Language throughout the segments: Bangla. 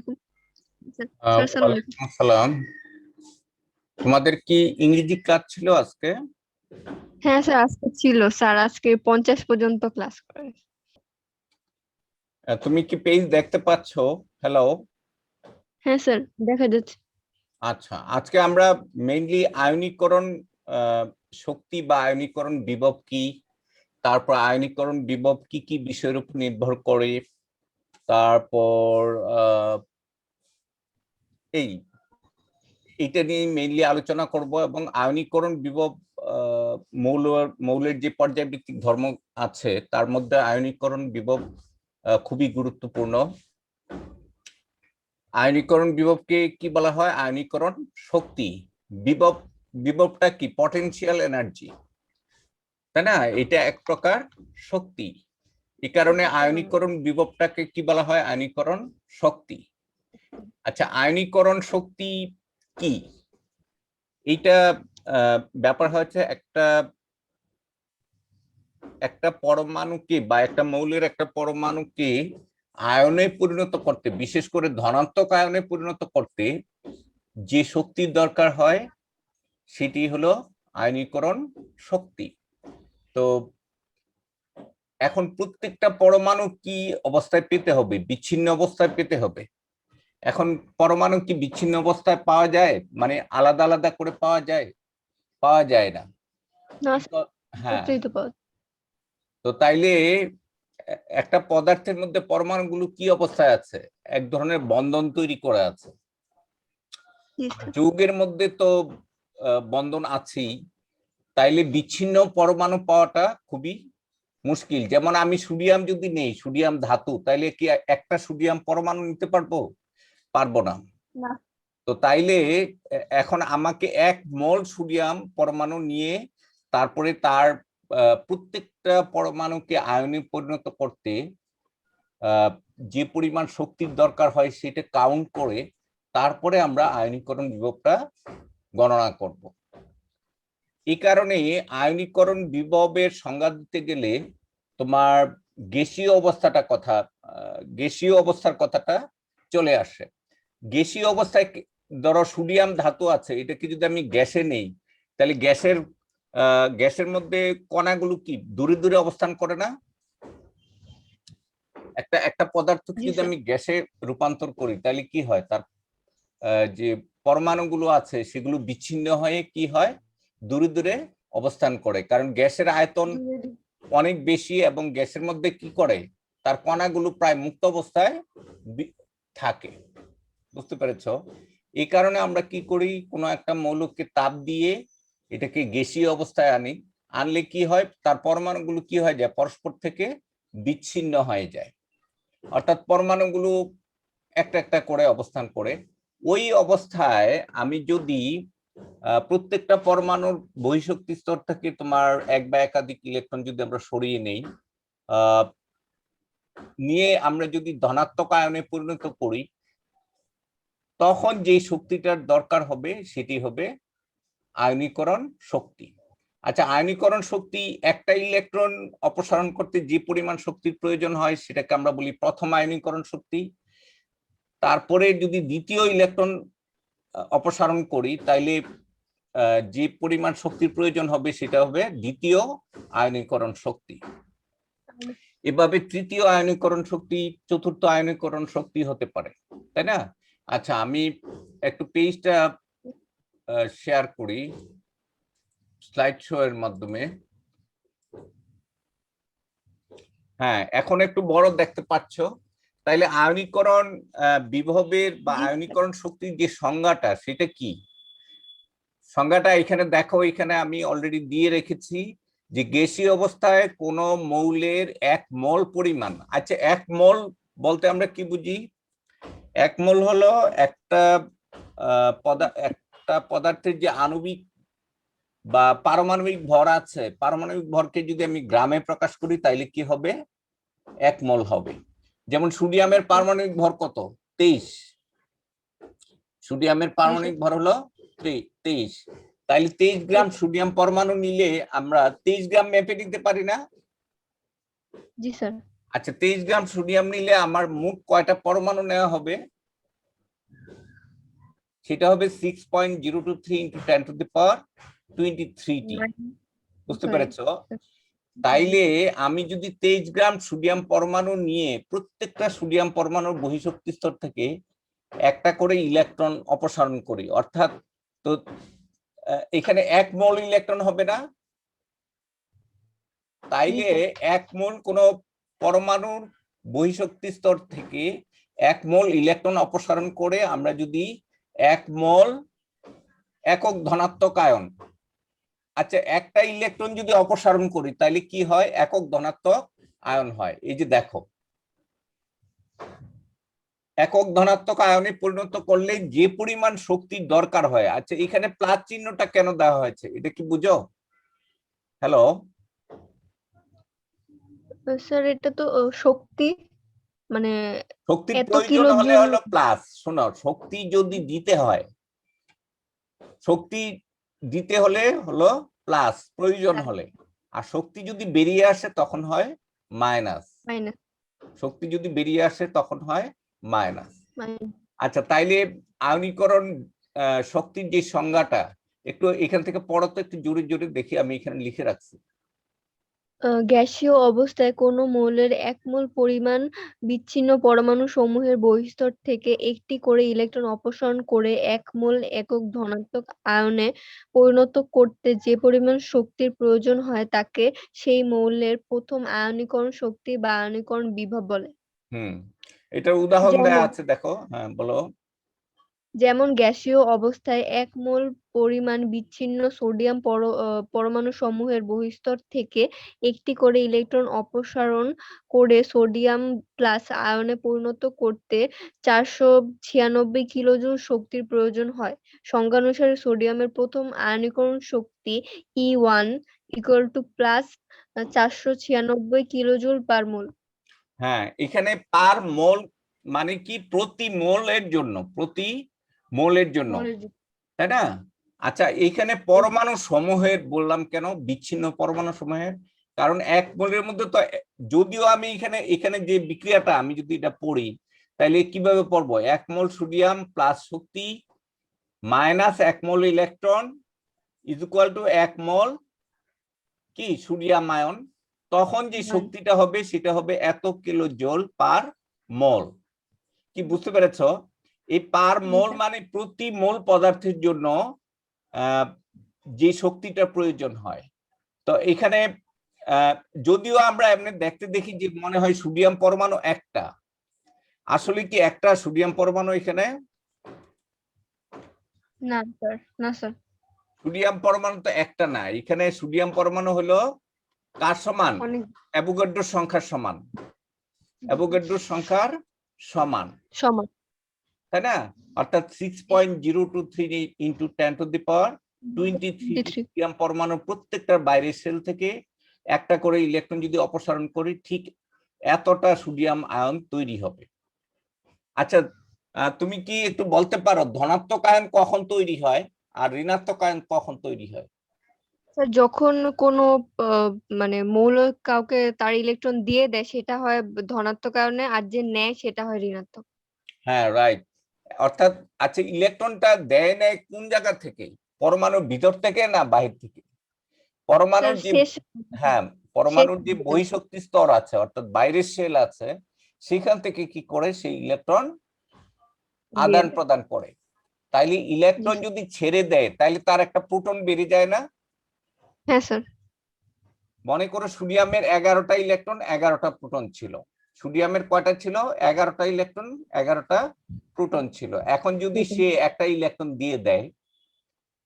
আলাইকুম। স্যার স্যার, আসসালামু আলাইকুম। ওয়ালাইকুম আসসালাম। তোমাদের কি ইংরেজি ক্লাস ছিল আজকে? হ্যাঁ স্যার, আজকে ছিল স্যার, আজকে 50 পর্যন্ত ক্লাস করে। তুমি কি পেজ দেখতে পাচ্ছ? হ্যালো। হ্যাঁ স্যার, দেখা যাচ্ছে। আচ্ছা, আজকে আমরা মেইনলি আয়নীকরণ শক্তি বা আয়নীকরণ বিভব কি, তারপর আয়নীকরণ বিভব কি কি বিষয়ের উপর নির্ভর করে, তারপর এই এটা নিয়ে মেইনলি আলোচনা করব। এবং আয়নীকরণ বিভব মৌলের যে পর্যায়ভিত্তিক ধর্ম আছে তার মধ্যে আয়নীকরণ বিভব খুবই গুরুত্বপূর্ণ। আয়নীকরণ বিভবকে কি বলা হয়? আয়নীকরণ শক্তি। বিভব, বিভবটা কি? পটেনশিয়াল এনার্জি, তাই না? এটা এক প্রকার শক্তি। এই কারণে আয়নীকরণ বিভবটাকে কি বলা হয়? আয়নীকরণ শক্তি। আচ্ছা, আয়নীকরণ শক্তি কি? এইটা ব্যাপার হচ্ছে একটা পরমাণুকে বা একটা মৌলের একটা পরমাণুকে আয়নে পরিণত করতে, বিশেষ করে ধনাত্মক আয়নে পরিণত করতে যে শক্তির দরকার হয় সেটি হলো আয়নীকরণ শক্তি। তো এখন প্রত্যেকটা পরমাণু কি অবস্থায় পেতে হবে? বিচ্ছিন্ন অবস্থায় পেতে হবে। এখন পরমাণু কি বিচ্ছিন্ন অবস্থায় পাওয়া যায়? মানে আলাদা আলাদা করে পাওয়া যায়? পাওয়া যায় না। না তো স্যার, হ্যাঁ, একত্রিত পদ। তো তাইলে একটা পদার্থের মধ্যে পরমাণুগুলো কি অবস্থায় আছে? এক ধরনের বন্ধন তৈরি করে আছে। জি আর স্যার। যৌগের মধ্যে তো বন্ধন আছেই, তাইলে বিচ্ছিন্ন পরমাণু পাওয়াটা খুবই মুশকিল। যেমন আমি সোডিয়াম যদি নেই, সোডিয়াম ধাতু, তাইলে কি একটা সোডিয়াম পরমাণু নিতে পারবো? পারবো না। না। তো তাইলে এখন আমাকে 1 মোল সোডিয়াম পরমাণু নিয়ে তারপরে তার প্রত্যেকটা পরমাণুকে আয়নে পরিণত করতে যে পরিমাণ শক্তির দরকার হয় সেটা কাউন্ট করে তারপরে আমরা আয়নীকরণ বিভবটা গণনা করব। এই কারণে আয়নীকরণ বিভবের সংজ্ঞা দিতে গেলে তোমার গ্যাসীয় অবস্থার কথাটা চলে আসে। গ্যাসীয় অবস্থায় ধরো সোডিয়াম ধাতু আছে, এটাকে যদি আমি গ্যাসে নেই, তাহলে গ্যাসের মধ্যে কণাগুলো কি দূরে দূরে অবস্থান করে না? একটা একটা পদার্থকে জি যদি স্যার। আমি গ্যাসে রূপান্তর করি তাহলে কি হয়? তার যে পরমাণুগুলো আছে সেগুলো বিচ্ছিন্ন হয়ে কি হয়? দূরে দূরে অবস্থান করে, কারণ গ্যাসের আয়তন অনেক বেশি এবং গ্যাসের মধ্যে কি করে? তার কণাগুলো প্রায় মুক্ত অবস্থায় থাকে। বুঝতে পেরেছো? এই কারণে আমরা কি করি? কোনো একটা মৌলকে তাপ দিয়ে এটাকে গ্যাসীয় অবস্থায় আনলে কি হয়? তার পরমাণুগুলো কি হয়ে যায়? পরস্পর থেকে বিচ্ছিন্ন হয়ে যায়। অর্থাৎ পরমাণুগুলো একটা একটা করে অবস্থান করে। ওই অবস্থায় আমি যদি প্রত্যেকটা পরমাণুর বহিঃশক্তি স্তর থেকে তোমার এক বা একাধিক ইলেকট্রন যদি আমরা সরিয়ে নেই, নিয়ে আমরা যদি ধনাত্মক আয়নে পরিণত করি, তখন যে শক্তিটার দরকার হবে সেটি হবে আয়নীকরণ শক্তি। আচ্ছা, আয়নীকরণ শক্তি, একটা ইলেকট্রন অপসারণ করতে যে পরিমাণ শক্তির প্রয়োজন হয় সেটাকে আমরা বলি প্রথম আয়নীকরণ শক্তি। তারপরে যদি দ্বিতীয় ইলেকট্রন অপসারণ করি তাইলে যে পরিমাণ শক্তির প্রয়োজন হবে সেটা হবে দ্বিতীয় আয়নীকরণ শক্তি। এভাবে তৃতীয় আয়নীকরণ শক্তি, চতুর্থ আয়নীকরণ শক্তি হতে পারে, তাই না? আচ্ছা, আমি একটু পেজটা শেয়ার করি স্লাইড শো এর মাধ্যমে। হ্যাঁ, এখন একটু বড় দেখতে পাচ্ছ। তাইলে আয়নীকরণ বিভবের বা জি স্যার। আয়নীকরণ শক্তির যে সংজ্ঞাটা সেটা কি? সংজ্ঞাটা এখানে দেখো, এখানে আমি অলরেডি দিয়ে রেখেছি যে গ্যাসীয় অবস্থায় কোন মৌলের 1 মোল পরিমাণ। আচ্ছা, 1 মোল বলতে আমরা কি বুঝি? 1 মোল হলো একটা পদার্থের যে আণবিক বা পারমাণবিক ভর আছে, পারমাণবিক ভরকে যদি আমি গ্রামে প্রকাশ করি তাইলে কি হবে? 1 মোল হবে। যেমন সোডিয়ামের পারমাণবিক ভর কত? 23। সোডিয়ামের জি স্যার। পারমাণবিক ভর হলো 23। তাইলে 23 গ্রাম সোডিয়াম পরমাণু নিলে আমরা 23 গ্রাম মেপে নিতে পারি না? জি স্যার। আচ্ছা, 23 গ্রাম সোডিয়াম নিলে আমার মোট কয়টা পরমাণু নেওয়া হবে? সেটা হবে 6.023 ইন্টু 10⁻23t। বুঝতে পেরেছো? তাইলে আমি যদি 23 গ্রাম সোডিয়াম পরমাণু নিয়ে প্রত্যেকটা সোডিয়াম পরমাণুর বহিঃশক্তি স্তর থেকে একটা করে ইলেকট্রন অপসারণ করি, অর্থাৎ তো এখানে 1 মোল ইলেকট্রন হবে না? তাইলে 1 মোল কোন পরমাণুর বহিঃশক্তি স্তর থেকে 1 মোল ইলেকট্রন অপসারণ করে আমরা যদি 1 মোল একক ধনাত্মক আয়ন, আচ্ছা একটা ইলেকট্রন যদি অপসারণ করি তাহলে কি হয়? একক ধনাত্মক আয়ন হয়। এই যে দেখো, একক ধনাত্মক আয়নে পরিণত করলে যে পরিমাণ শক্তির দরকার হয়, আচ্ছা এখানে প্লাস চিহ্নটা কেন দেওয়া হয়েছে এটা কি বুঝো? হ্যালো স্যার, এটা তো শক্তি, মানে শক্তির এত প্রয়োজন কিলো হলে জুল। হলো প্লাস। শোনো, শক্তি যদি দিতে হয়, শক্তি দিতে হলে হলো প্লাস প্রয়োজন হলে, আর শক্তি যদি বেরিয়ে আসে তখন হয় মাইনাস। মাইনাস। শক্তি যদি বেরিয়ে আসে তখন হয় মাইনাস। আচ্ছা তাইলে আয়নীকরণ শক্তির যে সংজ্ঞাটা একটু এখান থেকে পড়ো তো, একটু জোরে জোরে দেখি, আমি এখানে লিখে রাখছি। গ্যাসীয় অবস্থায় কোনো মৌলের 1 মোল পরিমাণ বিচ্ছিন্ন পরমাণু সমূহের বহিঃস্তর থেকে একটি করে ইলেকট্রন অপসারণ করে 1 মোল একক ধনাত্মক আয়নে পরিণত করতে যে পরিমাণ শক্তির প্রয়োজন হয় তাকে সেই মৌলের প্রথম আয়নীকরণ শক্তি বা আয়নীকরণ বিভব বলে। এটার উদাহরণ দেয়া যেমন আছে, দেখো। হ্যাঁ বলো। যেমন গ্যাসীয় অবস্থায় 1 মোল পরিমাণ বিচ্ছিন্ন সোডিয়াম পরমাণু সমূহের বহিঃস্তর থেকে একটি করে ইলেকট্রন অপসারণ করে সোডিয়াম প্লাস আয়নে পরিণত করতে 496 কিলোজুল শক্তির প্রয়োজন হয়। সংজ্ঞানুসারে সোডিয়ামের প্রথম আয়নীকরণ শক্তি E1 = প্লাস 496 কিলোজুল পার মোল। হ্যাঁ, এখানে পার মোল মানে কি? প্রতি মোলের জন্য, প্রতি মোলের জন্য, তাই না? আচ্ছা এখানে পরমাণু সমূহের বললাম কেন? বিচ্ছিন্ন পরমাণু সমূহের, কারণ 1 মোলের মধ্যে তো, যদিও আমি এখানে যে বিক্রিয়াটা আমি যদি এটা পড়ি তাহলে কিভাবে পড়বো? 1 মোল sodium plus Shakti minus 1 mole electron is equal two 1 মোল কি সোডিয়াম আয়ন। তখন যে শক্তিটা হবে সেটা হবে এত কিলো জোল পার মোল। কি বুঝতে পেরেছো? এই পার মোল মানে প্রতি মোল পদার্থের জন্য যে শক্তিটা প্রয়োজন হয়। তো এখানে যদিও আমরা এমনি দেখতে দেখি যে মনে হয় সোডিয়াম পরমাণু একটা, আসলে কি একটা সোডিয়াম পরমাণু এখানে? না স্যার, না স্যার, সোডিয়াম পরমাণু তো একটা না এখানে। সোডিয়াম পরমাণু হলো কার সমান? অ্যাভোগাড্রোর সংখ্যার সমান। অ্যাভোগাড্রোর সংখ্যার সমান, সমান, তাই না? অর্থাৎ 6.023 ইন্টু 10⁻23 সোডিয়াম পরমাণু প্রত্যেকটার বাইরের সেল থেকে একটা করে ইলেকট্রন যদি অপসারণ করি ঠিক এতটা সোডিয়াম আয়ন তৈরি হবে। আচ্ছা তুমি কি একটু বলতে পারো ধনাত্মক আয়ন কখন তৈরি হয় আর ঋণাত্মক আয়ন কখন তৈরি হয়? স্যার, যখন কোনো মানে মৌল কাউকে তার ইলেকট্রন দিয়ে দেয় সেটা হয় ধনাত্মক আয়নে, আর যে নেয় সেটা হয় ঋণাত্মক। হ্যাঁ রাইট। অর্থাৎ আচ্ছা ইলেকট্রনটা দেয় নেয় কোন জায়গা থেকে? পরমাণুর ভিতর থেকে না বাহির থেকে? পরমাণুর যে, হ্যাঁ পরমাণুর যে বহিঃশক্তি স্তর আছে অর্থাৎ বাইরের শেল আছে সেখান থেকে কি করে সেই ইলেকট্রন আদান প্রদান করে। তাইলে ইলেকট্রন যদি ছেড়ে দেয় তাহলে তার একটা প্রোটন বেরিয়ে যায় না? হ্যাঁ স্যার। মনে করো সোডিয়ামের 11টা ইলেকট্রন 11টা প্রোটন ছিল। সোডিয়ামের কয়টা ছিল? 11টা ইলেকট্রন 11টা প্রোটন ছিল। এখন যদি সে একটা ইলেকট্রন দিয়ে দেয়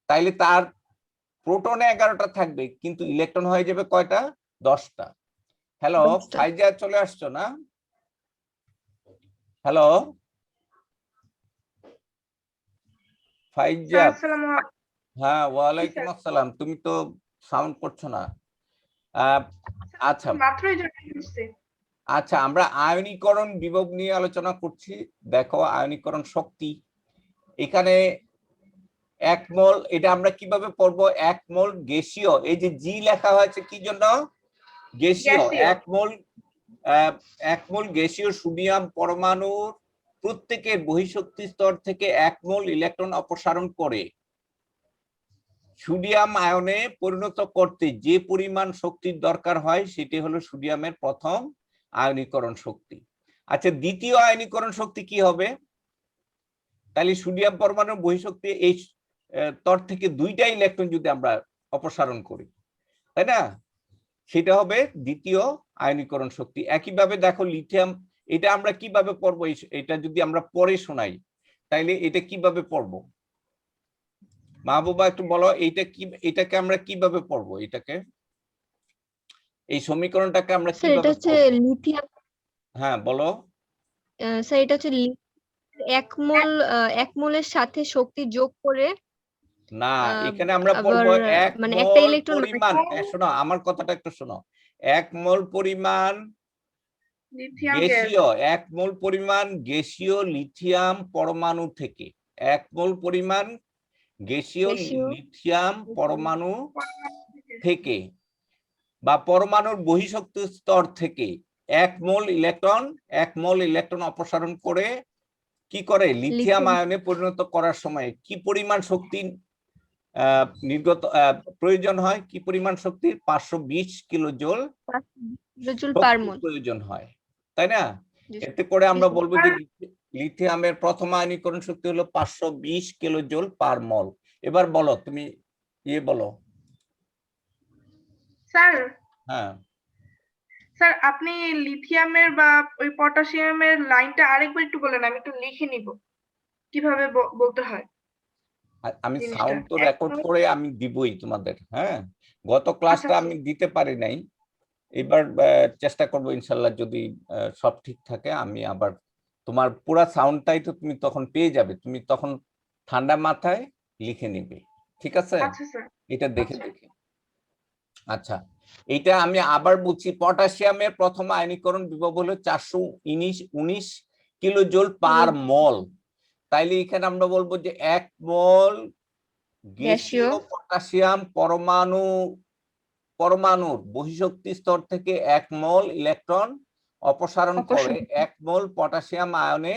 তাইলে তার প্রোটনে 11টা থাকবে কিন্তু ইলেকট্রন হয়ে যাবে কয়টা? 10টা। হ্যালো ফাইজা, চলে আসছো না? হ্যালো ফাইজা। হ্যাঁ ওয়ালাইকুম আসসালাম। তুমি তো সাউন্ড করছো না। আচ্ছা আচ্ছা, আমরা আয়নীকরণ বিভব নিয়ে আলোচনা করছি। দেখো আয়নীকরণ শক্তি এখানে 1 মোল, এটা আমরা কিভাবে পড়বো? 1 মোল গ্যাসীয়, এই যে জি লেখা হয়েছে কি জন্য? গ্যাসীয়। 1 মোল গ্যাসীয় সোডিয়াম পরমাণুর প্রত্যেকের বহিঃশক্তি স্তর থেকে 1 মোল ইলেকট্রন অপসারণ করে সোডিয়াম আয়নে পরিণত করতে যে পরিমাণ শক্তির দরকার হয় সেটি হলো সোডিয়ামের প্রথম আয়নীকরণ শক্তি। আচ্ছা, দ্বিতীয় আয়নীকরণ শক্তি কি হবে? তাহলে সোডিয়াম পরমাণুর বহিঃশক্তি এই স্তর থেকে 2টা ইলেকট্রন যদি আমরা অপসারণ করি, তাই না, সেটা হবে দ্বিতীয় আয়নীকরণ শক্তি। একইভাবে দেখো লিথিয়াম, এটা আমরা কিভাবে পড়বো? এটা যদি আমরা পরে শোনাই তাইলে এটা কিভাবে পড়বো? মাহবুবা একটু বলো, এটাকে আমরা কিভাবে পড়বো? এটাকে, এই সমীকরণটাকে আমরা স্যার এটা কিভাবে হচ্ছে পড়বো? লিথিয়াম। হ্যাঁ বলো। স্যার এটা হচ্ছে এক মোলের সাথে শক্তি যোগ করে না, আহ, এখানে আমরা আবার পড়বো 1 মানে একটা মোল ইলেকট্রন পরিমাণ, শোনো আমার কথাটা একটু শোনো। 1 মোল পরিমাণ গ্যাসীয়, 1 মোল পরিমাণ গ্যাসীয় লিথিয়াম পরমাণু থেকে, 1 মোল পরিমাণ গ্যাসীয় রেশিও লিথিয়াম পরমাণু থেকে বা পরমাণুর বহিঃশক্তি স্তর থেকে 1 মোল ইলেকট্রন অপসারণ করে কি করে? লিথিয়াম লিথিয়াম আয়নে পরিণত করার সময় কি পরিমাণ শক্তি নির্গত প্রয়োজন হয়? কি পরিমাণ শক্তি? 520 কিলো জুল পার মোল। প্রয়োজন হয়, তাই না? এতে করে আমরা বলবো যে লিথিয়ামের প্রথম আয়নীকরণ শক্তি হলো 520 কিলো জুল পার মল। এবার বলো তুমি, বলো। স্যার, হ্যাঁ স্যার আপনি লিথিয়ামের বা ওই পটাশিয়ামের লাইনটা আরেকবার একটু বলেন, আমি একটু লিখে নিব কিভাবে বলতে হয় আমি জিনিসটা। সাউন্ড তো রেকর্ড করে আমি দিবই তোমাদের। হ্যাঁ, গত আচ্ছা ক্লাসটা আচ্ছা আমি দিতে পারি নাই, এবার চেষ্টা করবো ইনশাল্লাহ, যদি সব ঠিক থাকে আমি আবার তোমার পুরা সাউন্ডটাই তো তুমি তখন পেয়ে যাবে, তুমি তখন ঠান্ডা মাথায় লিখে নিবে, ঠিক আছে? আচ্ছা স্যার। এটা দেখে আচ্ছা দেখে। আচ্ছা, এটা আমি আবার বলছি, পটাশিয়ামের প্রথম আয়নীকরণ বিভব হলো 419 কিলো জুল পার মল। তাইলে এখানে আমরা বলবো যে 1 মোল গ্যাসীয় পটাশিয়াম পরমাণুর বহিঃশক্তি স্তর থেকে 1 মোল ইলেকট্রন অপসারণ করে 1 মোল পটাশিয়াম আয়নে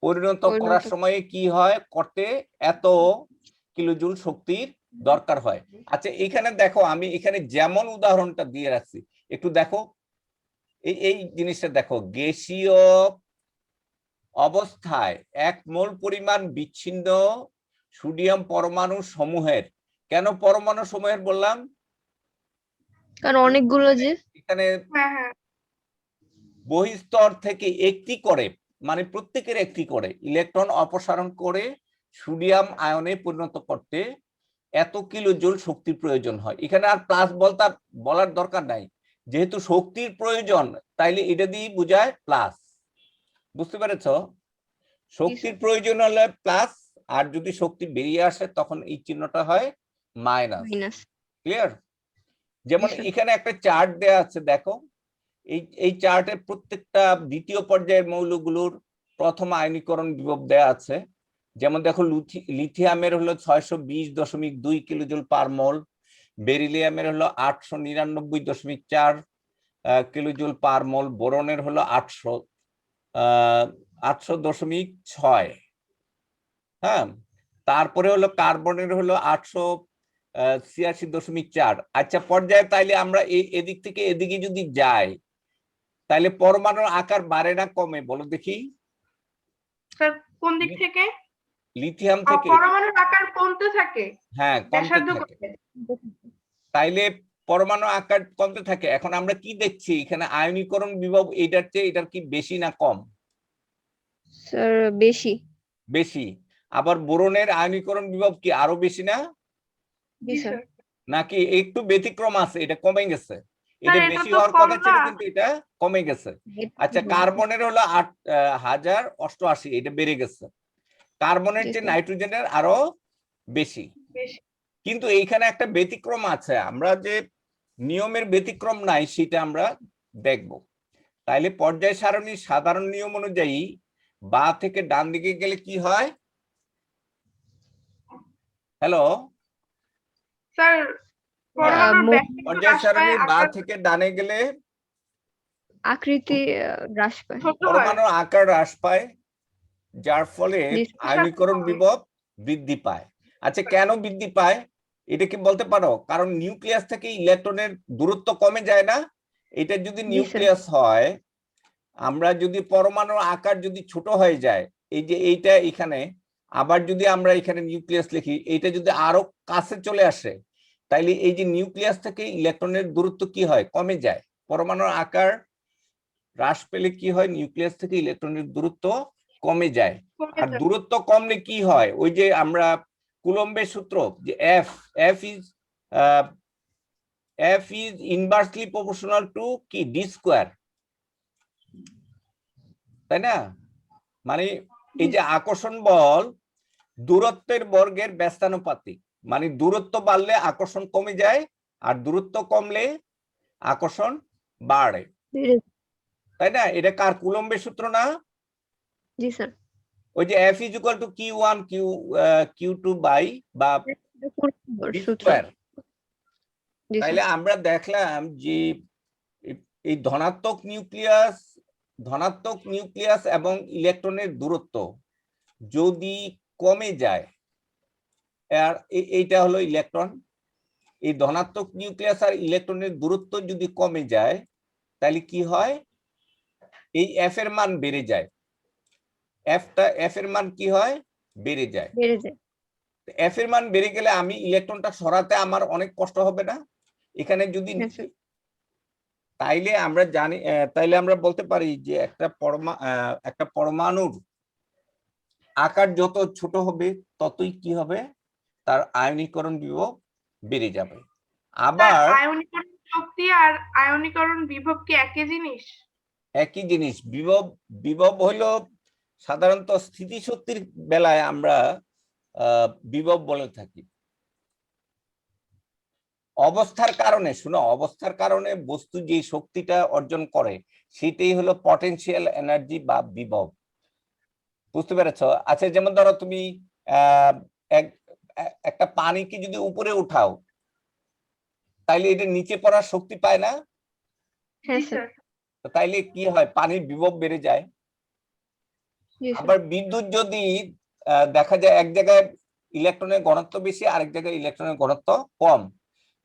পরিণত করার সময় কি হয়? করতে এত কিলোজুল শক্তির দরকার হয়। আচ্ছা, এখানে দেখো আমি এখানে যেমন উদাহরণটা দিয়ে রাখছি, একটু দেখো এই জিনিসটা দেখো। গ্যাসীয় অবস্থায় 1 মোল পরিমাণ বিচ্ছিন্ন সোডিয়াম পরমাণু সমূহের, কেন পরমাণু সমূহের বললাম? কারণ অনেকগুলো যে এখানে হ্যাঁ হ্যাঁ বহিঃস্তর থেকে একটি করে, মানে প্রত্যেকের একটি করে ইলেকট্রন অপসারণ করে সোডিয়াম আয়নে পরিণত করতে এত কিলো জুল শক্তির প্রয়োজন হয়। এখানে আর প্লাস বলার দরকার নাই, যেহেতু শক্তির প্রয়োজন তাইলে এটা দিয়ে বোঝায় প্লাস। বুঝতে পেরেছ? শক্তির প্রয়োজন হলে প্লাস, আর যদি শক্তি বেরিয়ে আসে তখন এই চিহ্নটা হয় মাইনাস। ক্লিয়ার? যেমন এখানে একটা চার্ট দেয়া আছে, দেখো এই চার্টের প্রত্যেকটা দ্বিতীয় পর্যায়ের মৌলগুলোর প্রথম আয়নীকরণ বিভব দেয়া আছে। যেমন দেখো লিথিয়ামের হলো 620.2 কিলোজুল পার মোল, বেরিলিয়ামের হলো 899.4 কিলোজুল পার মোল, বোরনের হলো 800.6। হ্যাঁ, তারপরে হলো কার্বনের হলো 886.4। আচ্ছা, পর্যায়ে তাইলে আমরা এদিক থেকে এদিকে যদি যাই তাহলে পরমাণুর আকার বাড়ে না কমে? বলো দেখি। স্যার কোন দিক থেকে? লিথিয়াম থেকে পরমাণুর আকার কমতে থাকে। হ্যাঁ, কমতে থাকে। তাইলে পরমাণু আকার কমতে থাকে। এখন আমরা কি দেখছি এখানে? আয়নীকরণ বিভব এটার চেয়ে এটার কি বেশি না কম? স্যার বেশি। বেশি। আবার বোরনের আয়নীকরণ বিভব কি আরো বেশি না? নাকি একটু ব্যতিক্রম আছে, এটা কমে গেছে? এটা বেশি হওয়ার কথা ছিল কিন্তু এটা কমে গেছে। আচ্ছা, কার্বনের হলো 8088, এটা বেড়ে গেছে। কার্বনের চেয়ে নাইট্রোজেনের আরো বেশি। কিন্তু এইখানে একটা ব্যতিক্রম আছে, আমরা যে নিয়মের ব্যতিক্রম নাই সেটা আমরা দেখব। তাইলে পর্যায় সারণীর সাধারণ নিয়ম অনুযায়ী বা থেকে ডান দিকে গেলে কি হয়? হ্যালো স্যার, পর্যায় সারণীর বা থেকে ডানে গেলে আকৃতি হ্রাস পায়, পরমাণুর আকার হ্রাস পায়। যার ফলে জি আয়নীকরণ বিভব বৃদ্ধি পায়। আচ্ছা, কেন বৃদ্ধি পায় এটা কি বলতে পারো? কারণ নিউক্লিয়াস থেকে ইলেকট্রনের দূরত্ব কমে যায় না? এটা যদি স্যার। নিউক্লিয়াস হয়, আমরা যদি পরমাণুর আকার যদি ছোট হয়ে যায়, এই যে এইটা এখানে, আবার যদি আমরা এখানে নিউক্লিয়াস লিখি, এইটা যদি আরো কাছে চলে আসে, তাইলে এই যে নিউক্লিয়াস থেকে ইলেকট্রনের দূরত্ব কি হয়? কমে যায়। পরমাণুর আকার হ্রাস পেলে কি হয়? নিউক্লিয়াস থেকে ইলেকট্রনের দূরত্ব কমে যায়। আর দূরত্ব কমলে কি হয়? ওই যে আমরা কুলম্বের সূত্র, যে F is inversely proportional to কি ডি স্কোয়ার, তাই না? মানে এই যে আকর্ষণ বল দূরত্বের বর্গের ব্যস্তানুপাতিক, মানে দূরত্ব বাড়লে আকর্ষণ কমে যায়, আর দূরত্ব কমলে আকর্ষণ বাড়ে, তাই না? এটা কার? কুলম্বের সূত্র না? জি স্যার। ওই যে F is equal to Q one Q two by বা সূত্র। স্কয়ার। জি স্যার। তাইলে আমরা দেখলাম যে এই ধনাত্মক নিউক্লিয়াস এবং ইলেকট্রনের দূরত্ব যদি কমে যায়, আর এইটা হলো ইলেকট্রন, এই ধনাত্মক নিউক্লিয়াস আর ইলেকট্রনের দূরত্ব যদি কমে যায়, তাহলে কি হয়? এই এফ এর মান বেড়ে যায়। এফ এর মান কি হয়? বেড়ে যায়। বেড়ে যায়। এফ এর মান বেড়ে গেলে আমি ইলেকট্রনটা সরাতে আমার অনেক কষ্ট হবে না? এখানে যদি হ্যাঁ স্যার। তাইলে আমরা জানি, তাইলে আমরা বলতে পারি যে একটা পরমাণুর আকার যত ছোট হবে ততই কি হবে? তার আয়নীকরণ বিভব বেড়ে যাবে। আবার আয়নীকরণ শক্তি আর আয়নীকরণ বিভব কি একই জিনিস? একই জিনিস। বিভব হইল সাধারণত স্থিতিশক্তির বেলায় আমরা বিভব বলে থাকি। অবস্থার কারণে, শুনো, অবস্থার কারণে বস্তু যে শক্তিটা অর্জন করে সেটাই হলো পটেনশিয়াল এনার্জি বা বিভব। বুঝতে পেরেছো? আচ্ছা, যেমন ধরো তুমি একটা পানিকে যদি উপরে উঠাও, তাইলে এটা নিচে পড়ার শক্তি পায় না? হ্যাঁ স্যার। তাইলে কি হয়? পানির বিভব বেড়ে যায়। আবার বিদ্যুৎ যদি দেখা যায় এক জায়গায় ইলেকট্রনের ঘনত্ব বেশি, আরেক জায়গায় ইলেকট্রনের ঘনত্ব কম,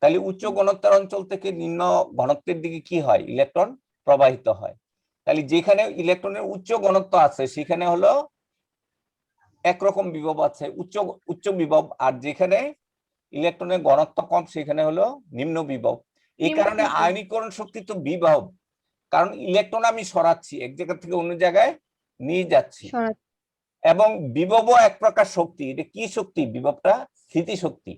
তাহলে উচ্চ ঘনত্বের অঞ্চল থেকে নিম্ন ঘনত্বের দিকে কি হয়? ইলেকট্রন প্রবাহিত হয়। তাহলে যেখানে ইলেকট্রনের উচ্চ ঘনত্ব আছে সেখানে হলো একরকম বিভব আছে, উচ্চ বিভব, আর যেখানে ইলেকট্রনের ঘনত্ব কম সেখানে হলো নিম্ন বিভব। এই কারণে আয়নীকরণ শক্তি তো বিভব, কারণ ইলেকট্রন আমি সরাচ্ছি, এক জায়গা থেকে অন্য জায়গায় নিয়ে যাচ্ছি। এবং বিভবও এক প্রকার শক্তি। এটা কি শক্তি? বিভবটা স্থিতি শক্তি।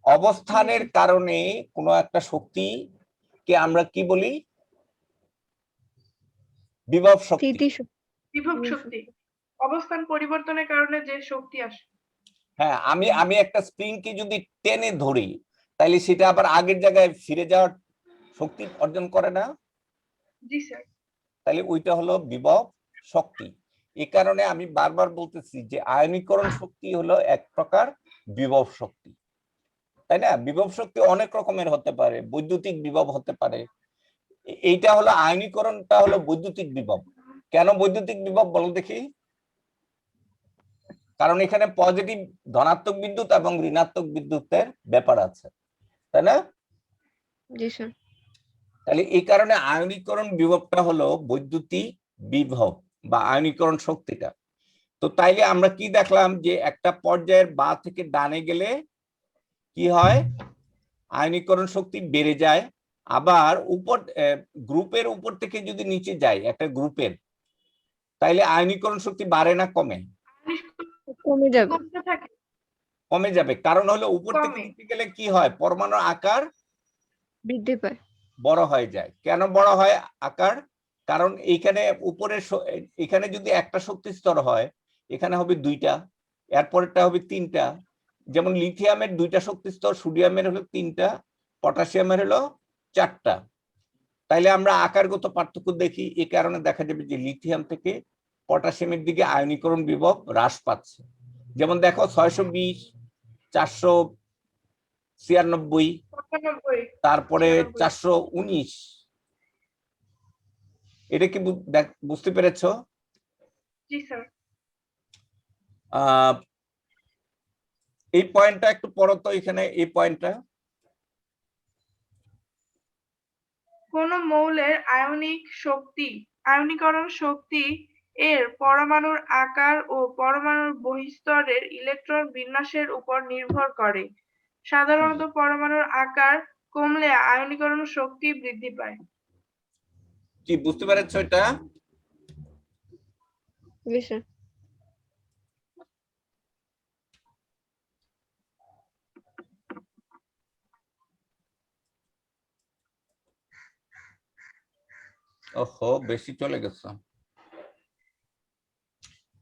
অবস্থানের কারণে কোনো একটা শক্তিকে আমরা কি বলি? বিভব শক্তি। বিভব শক্তি অবস্থান পরিবর্তনের কারণে যে শক্তি আসে। হ্যাঁ, আমি একটা স্প্রিং কে যদি টেনে ধরি, তাহলে সেটা আবার আগের জায়গায় ফিরে যাওয়ার শক্তি অর্জন করে না? জি স্যার। তাহলে ওইটা হলো বিভব শক্তি। এই কারণে আমি বারবার বলতেছি যে আয়নীকরণ শক্তি হলো এক প্রকার বিভব শক্তি, তাই না? বিভব শক্তি অনেক রকমের হতে পারে, বৈদ্যুতিক বিভব হতে পারে। এইটা হলো আয়নীকরণটা হলো বৈদ্যুতিক বিভব। কেন বৈদ্যুতিক বিভব বলো দেখি? কারণ এখানে পজিটিভ ধনাত্মক বিদ্যুৎ এবং ঋণাত্মক বিদ্যুতের ব্যাপার আছে, তাই না? জি স্যার। তাহলে এই কারণে আয়নীকরণ বিভবটা হলো বৈদ্যুতিক বিভব বা আয়নীকরণ শক্তিটা। তো তাইলে আমরা কি দেখলাম? যে একটা পর্যায়ের বাঁ থেকে ডানে গেলে কি হয়? আয়নীকরণ শক্তি বেড়ে যায়। আবার গ্রুপের উপর থেকে যদি নিচে যায় একটা গ্রুপের, তাইলে আয়নীকরণ শক্তি বাড়ে না কমে? কমে যাবে। কমে যাবে। কারণ হলো উপর থেকে নিচে গেলে কি হয়? পরমাণুর আকার বৃদ্ধি পায়, বড় হয়ে যায়। কেন বড় হয় আকার? কারণ এইখানে এখানে যদি একটা শক্তি স্তর হয়, এখানে হবে দুইটা, এরপরেরটা হবে তিনটা। যেমন লিথিয়ামের দুইটা শক্তি স্তর, সোডিয়ামের হলো তিনটা, পটাশিয়ামের হলো চারটা। তাইলে আমরা আকারগত পার্থক্য দেখি। এই কারণে দেখা যাবে যে লিথিয়াম থেকে পটাশিয়ামের দিকে আয়নীকরণ বিভব হ্রাস পাচ্ছে। যেমন দেখো 620, 496, তারপরে 419। এটা কি বুঝতে পেরেছ? জি স্যার। এই পয়েন্টটা একটু পড়ো তো, এখানে এই পয়েন্টটা। কোন মৌলের আয়নীকরণ শক্তি এর পরমাণুর আকার ও পরমাণুর বহিঃস্তরের ইলেকট্রন বিন্যাসের উপর নির্ভর করে। সাধারণত পরমাণুর আকার কমলে আয়নীকরণ শক্তি বৃদ্ধি পায়। কি বুঝতে পেরেছো এটা? জি স্যার। ওহো, বেশি চলে গেছে।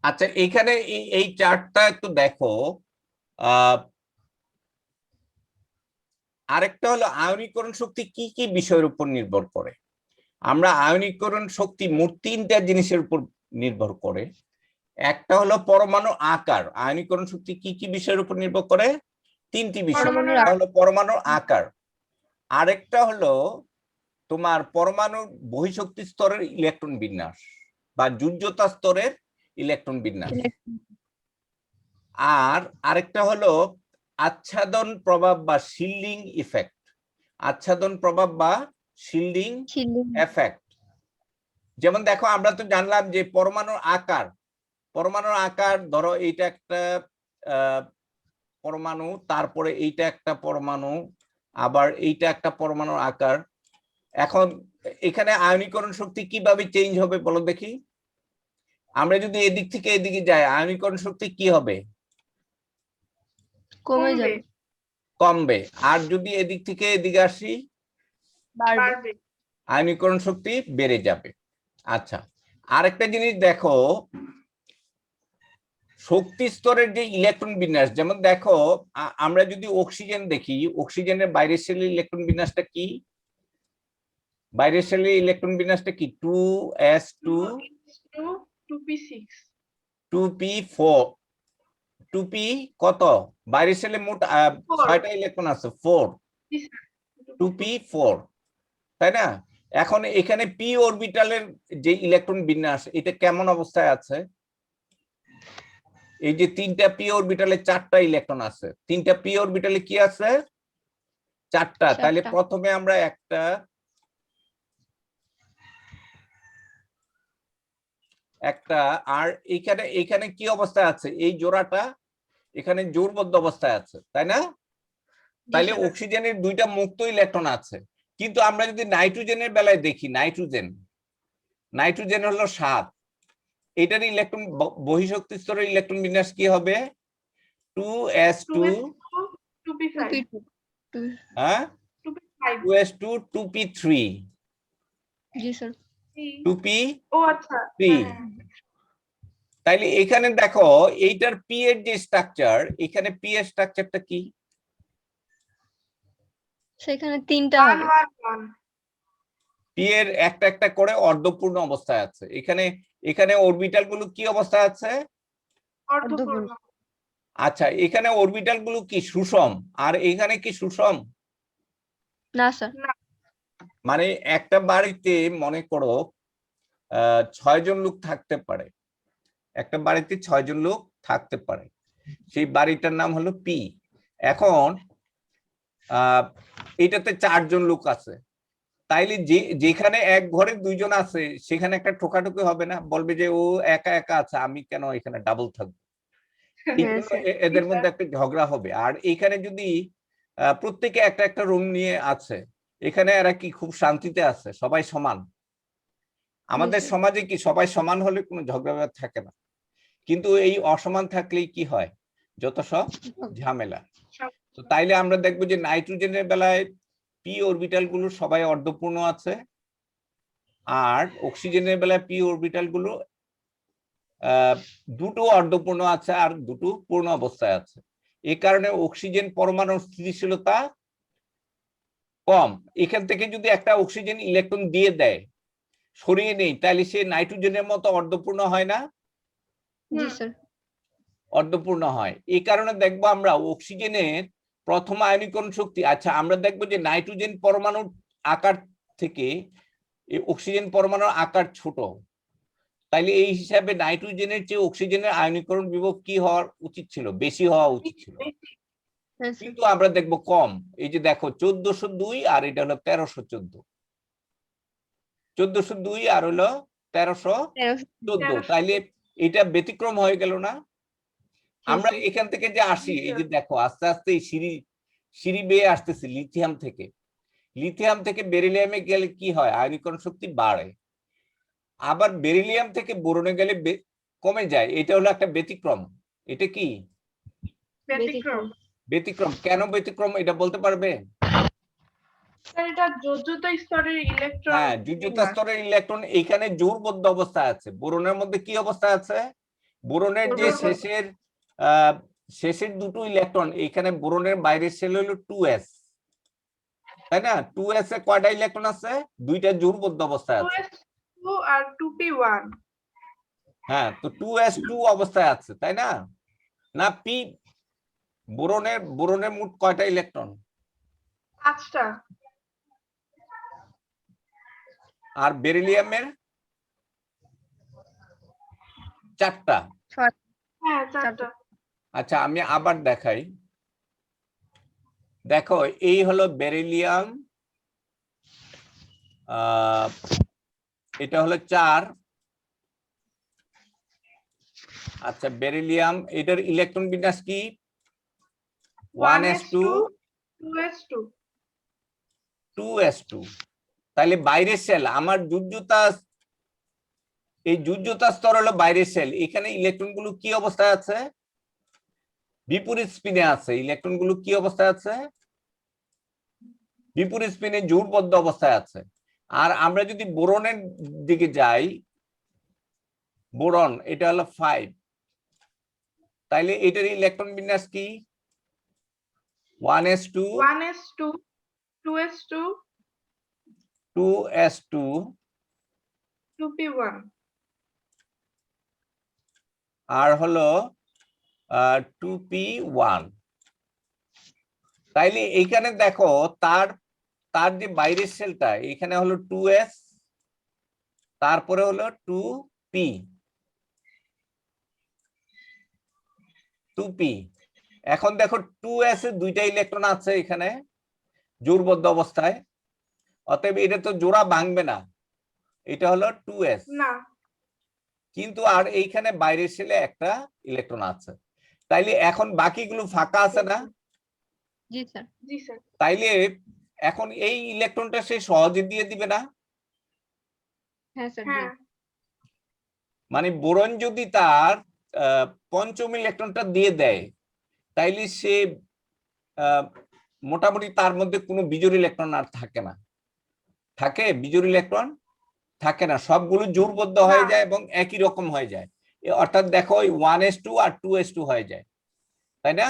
আচ্ছা, এইখানে এই চার্টটা একটু দেখো। আরেকটা হলো আয়নীকরণ শক্তি কি কি বিষয়ের উপর নির্ভর করে। আমরা আয়নীকরণ শক্তি মোট 3টা জিনিসের উপর নির্ভর করে। একটা হলো পরমাণু আকার। আয়নীকরণ শক্তি কি কি বিষয়ের উপর নির্ভর করে? 3টি বিষয়। একটা হলো পরমাণুর আকার, আরেকটা হলো তোমার পরমাণুর বহিঃশক্তি স্তরের ইলেকট্রন বিন্যাস বা যোজ্যতা স্তরের ইলেকট্রন বিন্যাস, আর আরেকটা হলো আচ্ছাদন প্রভাব বা শিল্ডিং ইফেক্ট। আচ্ছাদন প্রভাব বা শিল্ডিং এফেক্ট। যেমন দেখো, আমরা তো জানলাম যে পরমাণুর আকার ধরো এইটা একটা পরমাণু, তারপরে এইটা একটা পরমাণু, আবার এইটা একটা পরমাণুর আকার। এখন এখানে আয়নীকরণ শক্তি কিভাবে চেঞ্জ হবে বলো দেখি। আমরা যদি এদিক থেকে এদিকে যাই, আয়নীকরণ শক্তি কি হবে? কমে যাবে, কমবে। আর যদি এদিক থেকে এদিকে আসি, বাড়বে। আয়নীকরণ শক্তি বেড়ে যাবে। আচ্ছা, আরেকটা জিনিস দেখো, শক্তি স্তরের যে ইলেকট্রন বিন্যাস, যেমন দেখো আমরা যদি অক্সিজেন দেখি, অক্সিজেনের বাইরের সেলের ইলেকট্রন বিন্যাসটা কি? বাইরের সেলের ইলেকট্রন বিন্যাসটা কি? 2s2 2p6 2p4 2p কত? বাইরের সেলে মোট 6টা ইলেকট্রন আছে, 4 2p4, তাই না? এখন এখানে পি অরবিটালের যে ইলেকট্রন বিন্যাস, এটা কেমন অবস্থায় আছে? এই যে 3টা পি অরবিটালে 4টা ইলেকট্রন আছে, 3টা পি অরবিটালে কি আছে? 4টা। তাহলে প্রথমে আমরা একটা আর এখানে কি অবস্থায় আছে? এই জোড়াটা এখানে জোড়বদ্ধ অবস্থায় আছে, তাই না? তাহলে অক্সিজেনের 2টা মুক্ত ইলেকট্রন আছে। কিন্তু আমরা যদি নাইট্রোজেনের বেলায় দেখি, নাইট্রোজেন হলো 7, এটার ইলেকট্রন বহিঃশক্তি স্তরের ইলেকট্রন বিন্যাস কি হবে? 2s2 হ্যাঁ 2s2 2p3 জি স্যার। 2p3। তাইলে এখানে দেখো, এইটার পি এর যে স্ট্রাকচার, এখানে পি এর স্ট্রাকচারটা কি? সেখানে 3টা হবে। পি এর একটা একটা করে অর্ধপূর্ণ অবস্থায় আছে। এখানে অরবিটাল গুলো কি অবস্থায় আছে? অর্ধপূর্ণ। আচ্ছা, এখানে অরবিটাল গুলো কি সুষম, আর এখানে কি সুষম? না স্যার। মানে একটা বাড়িতে মনে করো 6 জন লোক থাকতে পারে, একটা বাড়িতে 6 জন লোক থাকতে পারে, সেই বাড়িটার নাম হলো পি। এখন এটাতে 4 জন লোক আছে, তাইলে যেখানে এক ঘরে 2 জন আছে, সেখানে একটা ঠোকাঠুকি হবে না? বলবে যে ও একা একা আছে, আমি কেন এখানে ডাবল থাকবো? এদের মধ্যে একটা ঝগড়া হবে। আর এখানে যদি প্রত্যেকে একটা একটা রুম নিয়ে আছে, এখানে এরা কি খুব শান্তিতে আছে, সবাই সমান। আমাদের সমাজে কি সবাই সমান হলে কোনো ঝগড়া থাকে না, কিন্তু এই অসমান থাকলেই কি হয়? যত সব ঝামেলা। তো তাইলে আমরা দেখবো যে নাইট্রোজেনের বেলায় পি অরবিটাল গুলো সবাই অর্ধপূর্ণ আছে, আর অক্সিজেনের বেলায় পি অরবিটাল গুলো দুটো অর্ধপূর্ণ আছে আর দুটো পূর্ণ অবস্থায় আছে। এই কারণে অক্সিজেন পরমাণুর স্থিতিশীলতা কম। এখান থেকে যদি একটা অক্সিজেন ইলেকট্রন দিয়ে দেয়, সরিয়ে নেই, তাহলে সে নাইট্রোজেনের মতো অর্ধপূর্ণ হয় না? জি স্যার। অর্ধপূর্ণ হয়। এই কারণে দেখবো আমরা অক্সিজেনের প্রথম আয়নীকরণ শক্তি, আচ্ছা আমরা দেখবো যে নাইট্রোজেন পরমাণুর আকার থেকে অক্সিজেন পরমাণুর আকার ছোট, তাইলে এই হিসাবে নাইট্রোজেনের চেয়ে অক্সিজেনের আয়নীকরণ বিভব কি হওয়ার উচিত ছিল, বেশি হওয়া উচিত ছিল, হ্যাঁ স্যার। কিন্তু আমরা দেখবো কম। এই যে দেখো 1402 আর এটা হলো 1314, 1402 আর হলো 1314, তাইলে এটা ব্যতিক্রম হয়ে গেল না? আমরা এখান থেকে যে আসি, এই যে দেখো আস্তে আস্তে এই সিঁড়ি বেয়ে আসতেছি লিথিয়াম থেকে বেরিলিয়ামে গেলে কি হয়, আয়নীকরণ শক্তি বাড়ে। আবার বেরিলিয়াম থেকে বোরনে গেলে কমে যায়। এটা হলো একটা ব্যতিক্রম। এটা কি ব্যতিক্রম? কেন ব্যতিক্রম এটা বলতে পারবে? এটা যোজ্যতা স্তরের ইলেকট্রন। হ্যাঁ, যোজ্যতা স্তরের ইলেকট্রন এইখানে জোড়বদ্ধ অবস্থায় আছে। বোরনের মধ্যে কি অবস্থায় আছে? বোরনের যে শেষের দুটো ইলেকট্রন, এইখানে বোরনের বাইরের শেল হলো 2s, তাই না? 2s এ কয়টা ইলেকট্রন আছে? দুইটা জোড়বদ্ধ অবস্থায় আছে। 2s2 আর 2p1। হ্যাঁ, তো 2s2 অবস্থায় আছে, তাই না? না পি বোরনের মোট কয়টা ইলেকট্রন? 5টা। আর বেরিলিয়ামের 4টা। হ্যাঁ 4টা। আচ্ছা, আমি আবার দেখাই। দেখো এই হলো বেরিলিয়াম, এটা হলো 4। আচ্ছা, বেরিলিয়াম, এটার ইলেকট্রন বিন্যাস কি? 1s2 2s2 2s2। তাহলে বাইরের সেল আমার এই যোজ্যতা স্তর হলো বাইরের সেল। এখানে ইলেকট্রন গুলো কি অবস্থায় আছে? বিপরীত স্পিনে আছে। ইলেকট্রন গুলো কি অবস্থায় আছে? বিপরীত স্পিনে জোড়বদ্ধ অবস্থায় আছে। আর আমরা যদি বোরনের দিকে যাই, বোরন এটা হলো 5, তাইলে এটার ইলেকট্রন বিন্যাস কি? 1s2 2s2 2s2 2p1 আর হলো 2p1। তাইলে এইখানে দেখো তার যে বাইরের সেলটা, এখানে হলো 2s, তারপরে হলো 2p। এখন দেখো 2s এর দুইটা ইলেকট্রন আছে এখানে জোড়বদ্ধ অবস্থায়, অতএব এটা তো জোড়া ভাঙবে না, এটা হলো 2s না, কিন্তু আর এইখানে বাইরের সেলে একটা ইলেকট্রন আছে। তাইলে এখন বাকিগুলো ফাঁকা আছে না? জি স্যার। জি স্যার। তাইলে এখন এই ইলেকট্রনটা সে সহজে দিয়ে দিবে না? হ্যাঁ স্যার। হ্যাঁ মানে বোরন যদি তার পঞ্চম ইলেকট্রনটা দিয়ে দেয়, তাইলে সে মোটামুটি তার মধ্যে কোনো বিজোড় ইলেকট্রন আর থাকে না। থাকে বিজোড় ইলেকট্রন? থাকে না, সবগুলো জোড়বদ্ধ হয়ে যায় এবং একই রকম হয়ে যায়। অর্থাৎ দেখো 1s2 আর 2s2 হয়ে যায়, তাই না?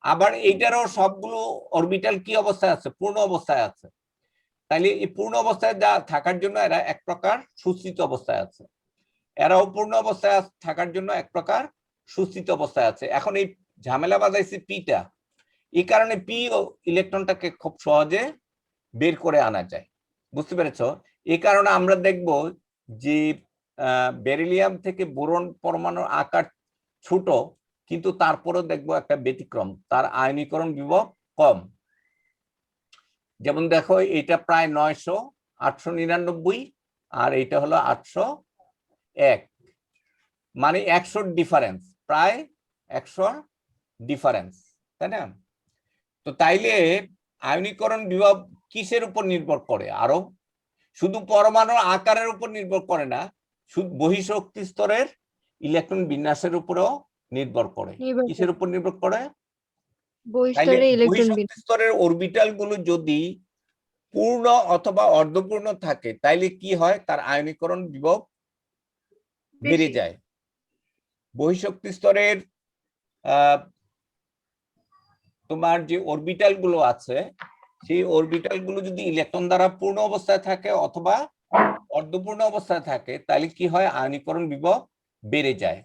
আবার এইটারও সবগুলো অরবিটাল কি অবস্থায় আছে? পূর্ণ অবস্থায় আছে। তাইলে এই পূর্ণ অবস্থায় যা থাকার জন্য এরা এক প্রকার সুস্থিত অবস্থায় আছে, এরাও পূর্ণ অবস্থায় থাকার জন্য এক প্রকার সুস্থিত অবস্থায় আছে। এখন এই ঝামেলা বাজাইছে পিটা, এই কারণে পি ইলেকট্রনটাকে খুব সহজে বের করে আনা যায়। বুঝতে পেরেছ? এই কারণে আমরা দেখব যে বেরিলিয়াম থেকে বোরন পরমাণুর আকার ছোট, কিন্তু তারপরেও দেখবো একটা ব্যতিক্রম, তার আয়নীকরণ বিভব কম। যেমন দেখো এটা প্রায় 900, 899, আর এটা হলো 801, মানে 100 ডিফারেন্স, প্রায় 100 ডিফারেন্স, তাই না? তো তাইলে আয়নীকরণ বিভব কিসের উপর নির্ভর করে? আরো শুধু পরমাণুর আকারের উপর নির্ভর করে না, শুধু বহিঃশক্তি স্তরের ইলেকট্রন বিন্যাসের উপরও নির্ভর করে। কিসের উপর নির্ভর করে? বহিঃশক্তি স্তরের অরবিটাল গুলো যদি পূর্ণ অথবা অর্ধপূর্ণ থাকে, তাইলে কি হয়? তার আয়নীকরণ বিভব বেড়ে যায়। বহিঃশক্তি স্তরের তোমার যে অরবিটাল গুলো আছে, সেই অরবিটাল গুলো যদি ইলেকট্রন দ্বারা পূর্ণ অবস্থায় থাকে অথবা অর্ধপূর্ণ অবস্থায় থাকে, তাহলে কি হয়? আয়নীকরণ বিভব বেড়ে যায়।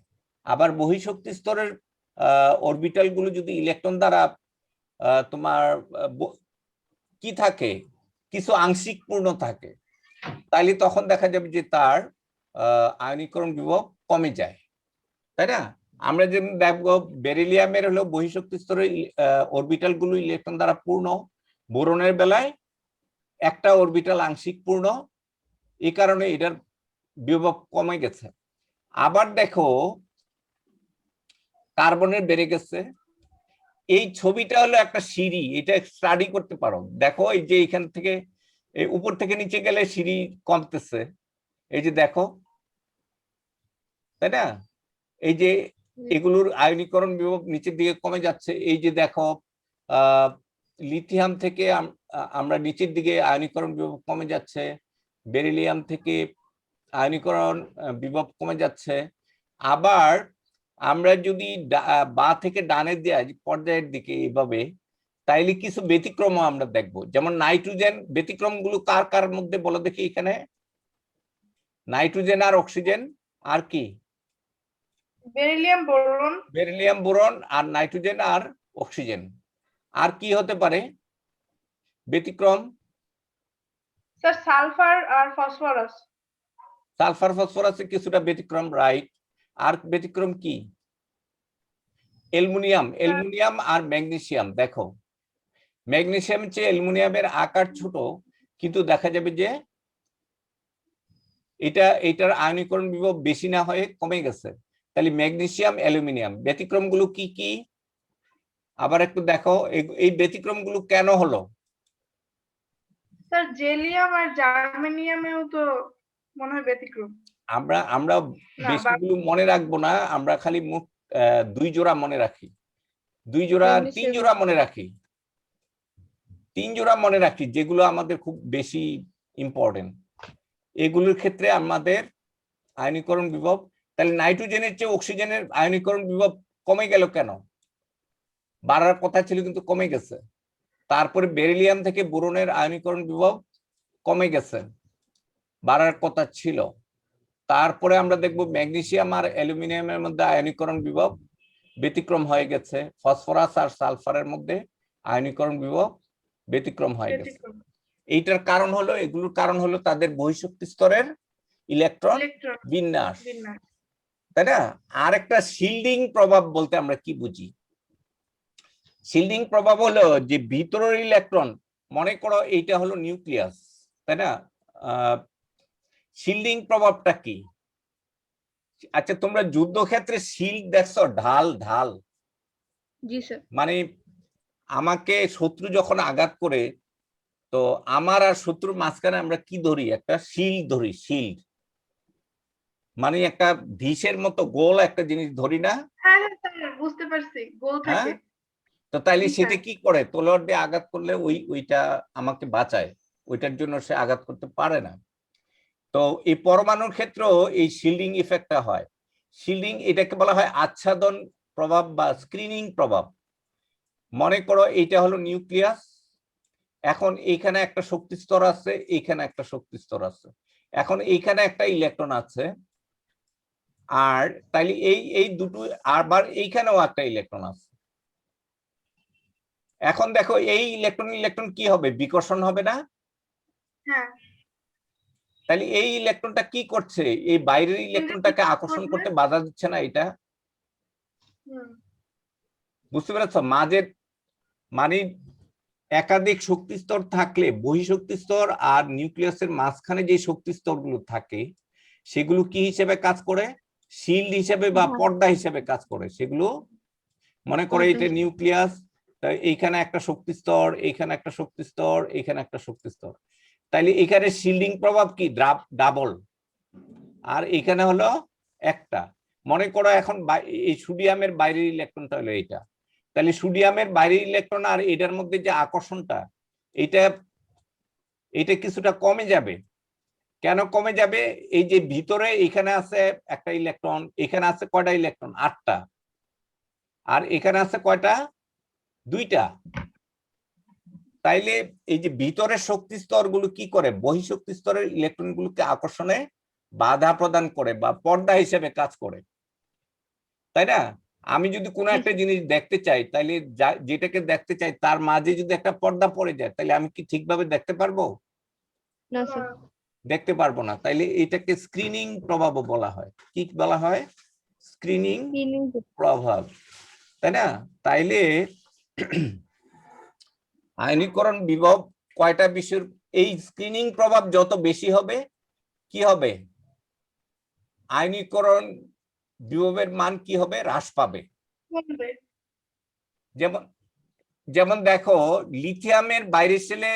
আবার বহিঃশক্তি স্তরের অরবিটাল গুলো যদি ইলেকট্রন দ্বারা তোমার কি থাকে, কিছু আংশিক পূর্ণ থাকে, তাইলে তখন দেখা যাবে যে তার আয়নীকরণ বিভব কমে যায়, তাই না? আমরা যেমন দেখবো বেরিলিয়ামের হলো বহিঃশক্তি স্তরের অরবিটাল গুলো ইলেকট্রন দ্বারা পূর্ণ, বোরনের বেলায় একটা অরবিটাল আংশিক পূর্ণ, এই কারণে এটার বিভব কমে গেছে। আবার দেখো কার্বনের বেড়ে গেছে। এই ছবিটা হলো একটা সিঁড়ি, এটা স্টাডি করতে পারো। দেখো এই যে এখান থেকে উপর থেকে নিচে গেলে সিঁড়ি কমতেছে, এই যে দেখো, তাই না? এই যে এগুলোর আয়নীকরণ বিভব নিচের দিকে কমে যাচ্ছে। এই যে দেখো লিথিয়াম থেকে আমরা নিচের দিকে আয়নীকরণ বিভব কমে যাচ্ছে, বেরিলিয়াম থেকে আয়নীকরণ বিভব কমে যাচ্ছে। আবার আমরা যদি বা থেকে ডানের পর্যায়ের দিকে এইভাবে, তাইলে কিছু ব্যতিক্রম আমরা দেখব। যেমন নাইট্রোজেন, ব্যতিক্রমগুলো কার কার মধ্যে বলো দেখি এখানে? নাইট্রোজেন আর অক্সিজেন, আর কি? Beryllium boron. বেরিলিয়াম বোরন আর নাইট্রোজেন আর অক্সিজেন। আর কি হতে পারে ব্যতিক্রম? স্যার সালফার আর ফসফরাস। সালফার ফসফরাসে কিছুটা ব্যতিক্রম, রাইট। আর ব্যতিক্রম কি? অ্যালুমিনিয়াম, অ্যালুমিনিয়াম আর ম্যাগনেসিয়াম। দেখো ম্যাগনেসিয়াম চেয়ে অ্যালুমিনিয়ামের আকার ছোট, কিন্তু দেখা যাবে যে এটার আয়নীকরণ বিভব বেশি না হয়ে কমে গেছে। তাহলে ম্যাগনেসিয়াম, অ্যালুমিনিয়াম, ব্যতিক্রমগুলো কি কি আবার একটু দেখো। এই ব্যতিক্রমগুলো কেন হলো? স্যার জেলিয়াম আর জার্মেনিয়ামেও তো মনে হয় ব্যতিক্রম। আমরা বেশিগুলো মনে রাখবো না, আমরা খালি মোট 2 জোড়া মনে রাখি, 2 জোড়া 3 জোড়া মনে রাখি, 3 জোড়া মনে রাখি, যেগুলো আমাদের খুব বেশি ইম্পর্টেন্ট। এগুলোর ক্ষেত্রে আমাদের আয়নীকরণ বিভব, তাহলে নাইট্রোজেনের চেয়ে অক্সিজেনের আয়নীকরণ বিভব কমে গেল কেন? বাড়ার কথা ছিল কিন্তু কমে গেছে। তারপরে বেরিলিয়াম থেকে বোরনের আয়নীকরণ বিভব কমে গেছে, বাড়ার কথা ছিল। তারপরে আমরা দেখব ম্যাগনেসিয়াম আর অ্যালুমিনিয়ামের মধ্যে আয়নীকরণ বিভব ব্যতিক্রম হয়ে গেছে। ফসফরাস আর সালফারের মধ্যে আয়নীকরণ বিভব ব্যতিক্রম হয়ে গেছে। এইটার কারণ হলো, এগুলোর কারণ হলো তাদের বহিঃশক্তি স্তরের ইলেকট্রন বিন্যাস, তাই না? আর একটা শিল্ডিং প্রভাব বলতে আমরা কি বুঝি? শিল্ডিং প্রভাব হলো যে ভিতরের ইলেকট্রন, মনে করো এইটা হলো নিউক্লিয়াস, তাই না? শিল্ডিং প্রভাবটা কি? আচ্ছা তোমরা যুদ্ধক্ষেত্রে শিল্ড দেখছো, ঢাল? ঢাল জি স্যার। মানে আমাকে শত্রু যখন আঘাত করে, তো আমার আর শত্রুর মাঝখানে আমরা কি ধরি? একটা শিল্ড ধরি। শিল্ড মানে একটা ভিসের মতো গোল একটা জিনিস ধরি না? হ্যাঁ স্যার বুঝতে পারছি, গোল থাকে। তো তাইলে সেটা কি করে? তলোয়ার দিয়ে আঘাত করলে ওইটা আমাকে বাঁচায়, ওইটার জন্য সে আঘাত করতে পারে না। তো এই পরমাণুর ক্ষেত্রেও এই শিল্ডিং ইফেক্টটা হয়। শিল্ডিং এটাকে বলা হয় আচ্ছাদন প্রভাব বা স্ক্রিনিং প্রভাব। মনে করো এইটা হলো নিউক্লিয়াস, এখন এইখানে একটা শক্তি স্তর আছে, এইখানে একটা শক্তি স্তর আছে, এখন এইখানে একটা ইলেকট্রন আছে, আর তাইলে এই দুটো, আবার এইখানেও একটা ইলেকট্রন আছে। এখন দেখো এই ইলেকট্রন কি হবে? বিকর্ষণ হবে না? হ্যাঁ। তাহলে এই ইলেকট্রনটা কি করছে? এই বাইরের ইলেকট্রনটাকে আকর্ষণ করতে বাধা দিচ্ছে না এটা? বুঝতে পেরেছ? মাঝের মানে একাধিক শক্তি স্তর থাকলে বহিঃশক্তি স্তর আর নিউক্লিয়াসের মাঝখানে যে শক্তি স্তরগুলো থাকে সেগুলো কি হিসেবে কাজ করে? শিল্ড হিসেবে বা পর্দা হিসেবে কাজ করে। সেগুলো মনে করে এটা নিউক্লিয়াস, এইখানে একটা শক্তি স্তর, এইখানে একটা শক্তি স্তর, এইখানে একটা শক্তি স্তর। তাইলে এখানে শিল্ডিং প্রভাব কি? ডাবল। আর এখানে হলো একটা। মনে করো এখন এই সোডিয়ামের বাইরের ইলেকট্রনটা হলো এইটা, তাহলে সোডিয়ামের বাইরের ইলেকট্রন আর এটার মধ্যে যে আকর্ষণটা, এটা কিছুটা কমে যাবে। কেন কমে যাবে? এই যে ভিতরে এখানে আছে একটা ইলেকট্রন, এখানে আছে কয়টা ইলেকট্রন? 8টা, আর এখানে আছে কয়টা? 2টা। তাইলে এই যে ভিতরের শক্তি স্তরগুলো কি করে? বহিঃশক্তি স্তরের ইলেকট্রনগুলোকে আকর্ষণে বাধা প্রদান করে বা পর্দা হিসেবে কাজ করে, তাই না? আমি যদি কোনো একটা জিনিস দেখতে চাই, তাইলে যেটাকে দেখতে চাই তার মাঝে যদি একটা পর্দা পড়ে যায়, তাহলে আমি কি ঠিকভাবে দেখতে পারবো? না স্যার। দেখতে পারবো না, তাইলে এটাকে স্ক্রিনিং প্রভাবও বলা হয়। কি বলা হয়? স্ক্রিনিং প্রভাব, তাই না? তাইলে আয়নীকরণ বিভব কয়টা বিষয়ের, এই স্ক্রিনিং প্রভাব যত বেশি হবে কি হবে? আয়নীকরণ বিভবের মান কি হবে? হ্রাস পাবে। কমবে। যেমন যেমন দেখো, লিথিয়ামের বাইরের সেলে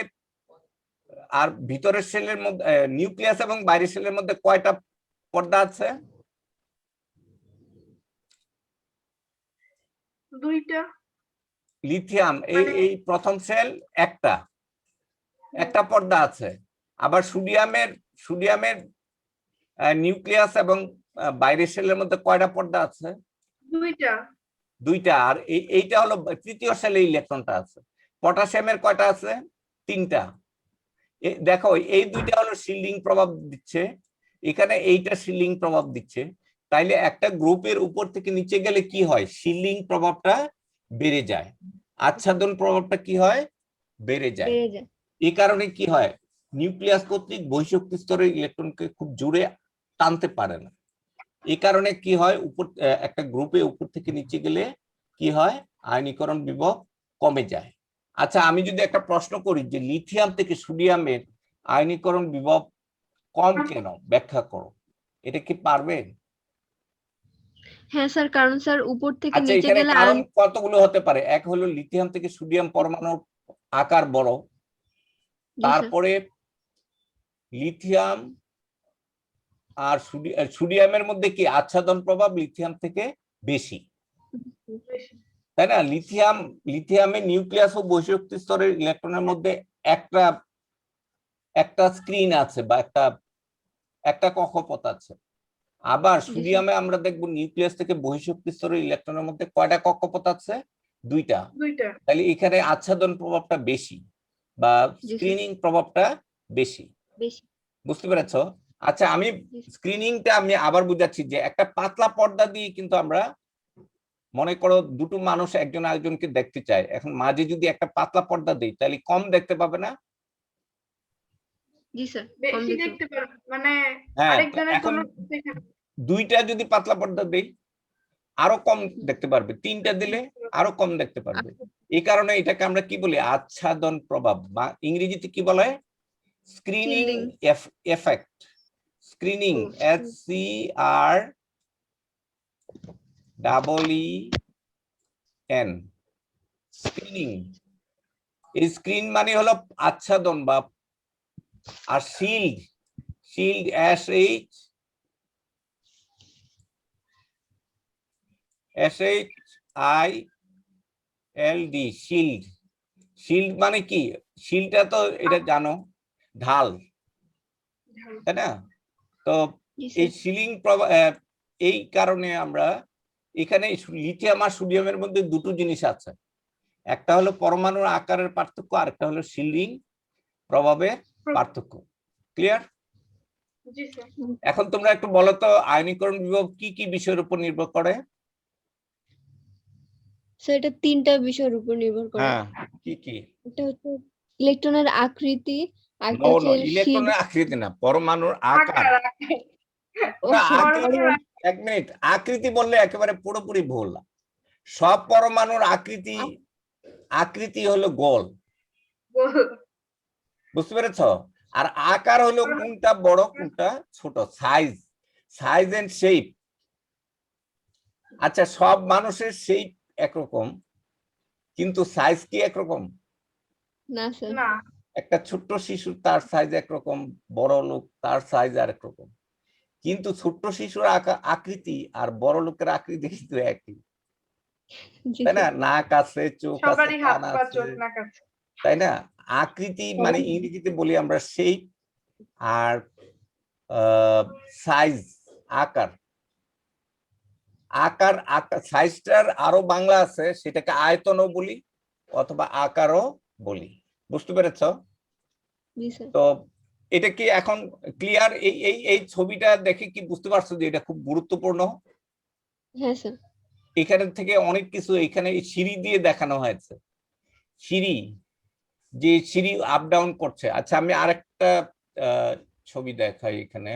আর ভিতরের সেলের মধ্যে, নিউক্লিয়াস এবং বাইরের সেলের মধ্যে কয়টা পর্দা আছে? দুইটা। লিথিয়াম এই প্রথম সেল একটা পর্দা আছে। আবার সোডিয়ামের নিউক্লিয়াস এবং বাইরের সেলের মধ্যে কয়টা পর্দা আছে? দুইটা। আর এইটা হলো তৃতীয় সেলে ইলেকট্রনটা আছে। পটাশিয়ামের কয়টা আছে? 3টা। দেখো এই দুইটা হলো শিল্ডিং প্রভাব দিচ্ছে, এখানে এইটা শিল্ডিং প্রভাব দিচ্ছে। তাইলে একটা গ্রুপের উপর থেকে নিচে গেলে কি হয়? শিল্ডিং প্রভাবটা বেড়ে যায়, আচ্ছাদন প্রভাবটা কি হয়? বেড়ে যায়। এই কারণে কি হয়? নিউক্লিয়াস কর্তৃক বহিঃশক্তি স্তরের ইলেকট্রনকে খুব জোরে টানতে পারে না। এই কারণে কি হয়? একটা গ্রুপে উপর থেকে নিচে গেলে কি হয়? আয়নীকরণ বিভব কমে যায়। আচ্ছা, আমি যদি একটা প্রশ্ন করি যে লিথিয়াম থেকে সোডিয়ামের আয়নীকরণ বিভব কম কেন, ব্যাখ্যা করো, এটা কি পারবে? হ্যাঁ স্যার, কারণ স্যার উপর থেকে আচ্ছা, নিচে এখানে গেলে কারণ কতগুলো হতে পারে। এক হলো লিথিয়াম থেকে সোডিয়াম পরমাণুর আকার বড়, তারপরে লিথিয়াম আর সোডিয়ামের মধ্যে কি আচ্ছাদন প্রভাব লিথিয়াম থেকে বেশি, তাই না? লিথিয়ামে নিউক্লিয়াস ও বহিঃশক্তি স্তরের ইলেকট্রনের মধ্যে একটা স্ক্রিন আছে বা একটা কক্ষপথ আছে। আবার সোডিয়ামে আমরা দেখবো নিউক্লিয়াস থেকে বহিঃশক্তি স্তরের ইলেকট্রনের মধ্যে কয়টা কক্ষপথ আছে? 2টা। তাহলে এখানে আচ্ছাদন প্রভাবটা বেশি বা স্ক্রিনিং প্রভাবটা বেশি। বুঝতে পেরেছো? আচ্ছা, আমি স্ক্রিনিংটা আমি আবার বুঝাচ্ছি যে একটা পাতলা পর্দা দিয়ে কিন্তু আমরা, মনে করো দুটো মানুষ একজন আরেকজনকে দেখতে চায়, এখন মাঝে যদি একটা পাতলা পর্দা দেই তাহলে কম দেখতে পাবে না? জি স্যার, বেশি দেখতে পারবে, মানে হ্যাঁ, আরেকজনের এখন কোনো 2টা যদি পাতলা পর্দা দেই আরো কম দেখতে পারবে, 3টা দিলে আরো কম দেখতে পারবে। এই কারণে এটাকে আমরা কি বলি? আচ্ছাদন প্রভাব, বা ইংরেজিতে কি বলে? Screening effect. Screening, SCREEN। Screening, এই স্ক্রিন মানে হলো আচ্ছাদন বা, আর শিল্ড, SHILD, শিল্ড। শিল্ড মানে কি? শিল্ডটা তো এটা জানো, ঢাল, তাই না? তো এই শিলিং এই কারণে আমরা এখানে লিথিয়াম আর সোডিয়ামের মধ্যে দুটো জিনিস আছে, একটা হলো পরমাণুর আকারের পার্থক্য, আর একটা হলো শিল্ডিং প্রভাবের পার্থক্য। ক্লিয়ার? এখন তোমরা একটু বলো তো, আয়নীকরণ বিভব কি কি বিষয়ের উপর নির্ভর করে? স্যার এটা 3টা বিষয়ের উপর নির্ভর করে। হ্যাঁ, কি কি? এটা হচ্ছে ইলেকট্রনের আকৃতি, আরেকটা হচ্ছে ইলেকট্রনের আকৃতি না, পরমাণুর আকার। এক মিনিট, আকৃতি বললে একেবারে পুরোপুরি ভুল। সব পরমাণুর আকৃতি হলো গোল, বুঝতে পেরেছ? আর আকার হলো কোনটা বড় কোনটা ছোট, সাইজ এন্ড শেপ। আচ্ছা, সব মানুষের শেপ একরকম, কিন্তু সাইজ কি একরকম? না স্যার। একটা ছোট্ট শিশু তার সাইজ একরকম, বড় লোক তার সাইজ আর একরকম। কিন্তু ছোট্ট শিশুর আকৃতি আর বড় লোকের আকৃতি কিন্তু একই, তাই না? নাক আছে, চোখ আছে, কান আছে, তাই না? আকৃতি মানে ইংরেজিতে বলি আমরা শেপ, আর সাইজ আকার। সাইজটার আরো বাংলা আছে, সেটাকে আয়তনও বলি অথবা আকারও বলি। বুঝতে পেরেছ? তো এটা কি এখন ক্লিয়ার? এই ছবিটা দেখে কি বুঝতে পারছো যে এটা খুব গুরুত্বপূর্ণ? হ্যাঁ স্যার। এখানে থেকে অনেক কিছু, এখানে সিঁড়ি দিয়ে দেখানো হয়েছে, সিঁড়ি আপ ডাউন করছে। আচ্ছা, আমি আরেকটা ছবি দেখাই এখানে।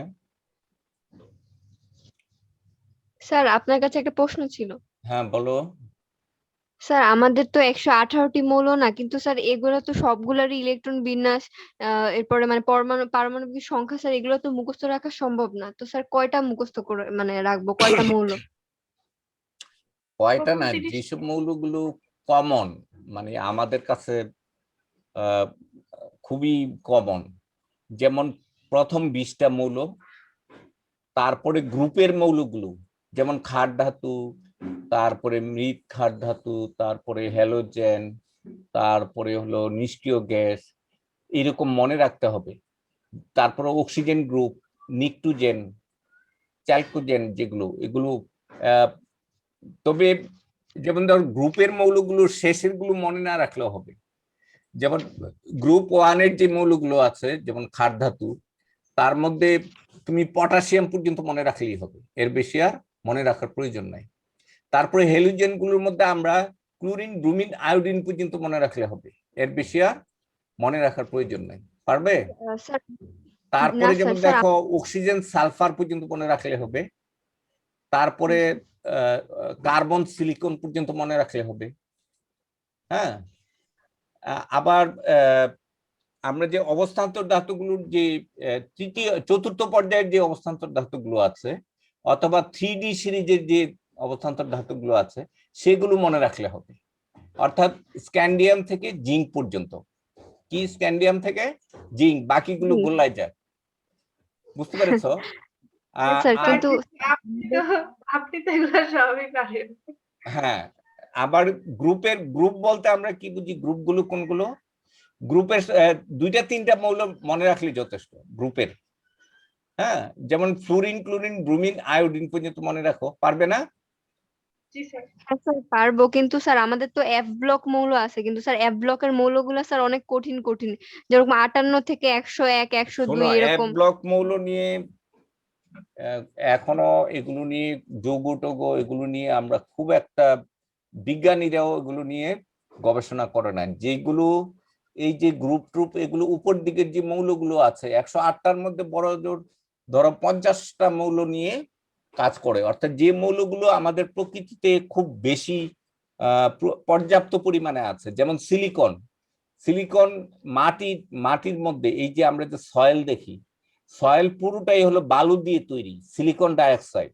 স্যার আপনার কাছে একটা প্রশ্ন ছিল। হ্যাঁ বলো। স্যার আমাদের তো 118টি মৌল না, কিন্তু স্যার এগুলো তো সবগুলারই ইলেকট্রন বিন্যাস, এরপরে মানে পারমাণবিক সংখ্যা, স্যার এগুলো তো মুখস্থ রাখা সম্ভব না। তো স্যার কয়টা মুখস্থ করে মানে রাখবো, কয়টা মৌল? কয়টা না, প্রতিটি যেসব মৌলগুলো কমন, মানে আমাদের কাছে আহ, খুবই কমন, যেমন প্রথম 20টা মৌল, তারপরে গ্রুপের মৌলগুলো যেমন ক্ষার ধাতু, তারপরে মৃৎ ক্ষার ধাতু, তারপরে হ্যালোজেন, তারপরে হলো নিষ্ক্রিয় গ্যাস, এরকম মনে রাখতে হবে। তারপরে অক্সিজেন গ্রুপ, নিকটোজেন, চ্যালকোজেন, যেগুলো এগুলো আহ, তবে যেমন ধর গ্রুপের মৌলগুলোর শেষের গুলো মনে না রাখলেও হবে। যেমন গ্রুপ 1-এর যে মৌলগুলো আছে যেমন ক্ষার ধাতু, তার মধ্যে তুমি পটাশিয়াম পর্যন্ত মনে রাখলেই হবে, এর বেশি আর মনে রাখার প্রয়োজন নাই। তারপরে হ্যালোজেন গুলোর মধ্যে আমরা ক্লোরিন, ব্রোমিন, আয়োডিন পর্যন্ত মনে রাখলে হবে, এর বেশি আর মনে রাখার প্রয়োজন নাই। পারবে? স্যার না তারপরে স্যার, যেমন স্যার দেখো অক্সিজেন, সালফার পর্যন্ত মনে রাখলে হবে। তারপরে কার্বন, সিলিকন পর্যন্ত মনে রাখলে হবে। হ্যাঁ, আবার আমরা যে অবস্থান্তর ধাতুগুলোর যে চতুর্থ পর্যায়ের যে অবস্থান্তর ধাতুগুলো আছে, অথবা 3D সিরিজের যে অবস্থান্তর ধাতুগুলো আছে, সেগুলো মনে রাখলে হবে। অর্থাৎ স্ক্যান্ডিয়াম থেকে জিঙ্ক পর্যন্ত। কি স্ক্যান্ডিয়াম থেকে জিঙ্ক, বাকিগুলো জি। গোল্লায় যায়। বুঝতে পেরেছো? স্যার আর কিন্তু আপনি তো এগুলো সবই পারেন। হ্যাঁ, আবার গ্রুপ বলতে আমরা কি বুঝি, গ্রুপগুলো কোনগুলো? গ্রুপের 2-3টা মৌল মনে রাখলে যথেষ্ট গ্রুপের। হ্যাঁ, যেমন ফ্লোরিন, ক্লোরিন, ব্রোমিন, আয়োডিন পর্যন্ত মনে রাখো। পারবে না? জি স্যার। হ্যাঁ স্যার পারবো, কিন্তু স্যার আমাদের তো এফ ব্লক মৌল আছে, কিন্তু স্যার এফ ব্লকের মৌলগুলো স্যার অনেক কঠিন কঠিন, যেরকম 58 থেকে 101, 102 শোনো, এফ এরকম। ব্লক মৌল নিয়ে আহ, এখনো এগুলো নিয়ে, যৌগ টৌগ এগুলো নিয়ে আমরা খুব একটা, বিজ্ঞানীরাও এগুলো নিয়ে গবেষণা করে না। যেগুলো এই যে গ্রুপ ট্রুপ, এগুলো উপর দিকের যে মৌলগুলো আছে 108টার মধ্যে বড় জোর ধরো 50টা মৌল নিয়ে কাজ করে। অর্থাৎ যে মৌলগুলো আমাদের প্রকৃতিতে খুব বেশি পর্যাপ্ত পরিমাণে আছে, যেমন সিলিকন। সিলিকন মাটির মধ্যে, এই যে আমরা যে সয়েল দেখি, সয়েল পুরোটাই হলো বালু দিয়ে তৈরি, সিলিকন ডাইঅক্সাইড।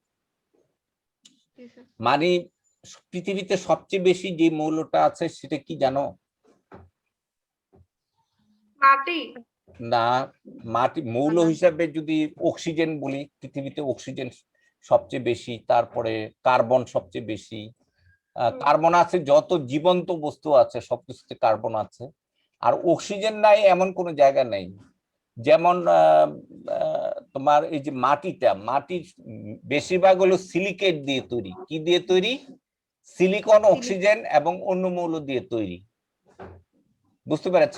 মানে পৃথিবীতে সবচেয়ে বেশি যে মৌলটা আছে সেটা কি জানো? মাটি। না, মাটি মৌল হিসাবে যদি অক্সিজেন বলি, পৃথিবীতে অক্সিজেন সবচেয়ে বেশি, তারপরে কার্বন সবচেয়ে বেশি। কার্বন আছে, যত জীবন্ত বস্তু আছে সবকিছুতে কার্বন আছে। আর অক্সিজেন নাই এমন কোনো জায়গা নেই। যেমন তোমার এই যে মাটির বেশিরভাগ হলো সিলিকেট দিয়ে তৈরি। কি দিয়ে তৈরি? সিলিকন, অক্সিজেন এবং অন্য মৌল দিয়ে তৈরি। বুঝতে পেরেছ?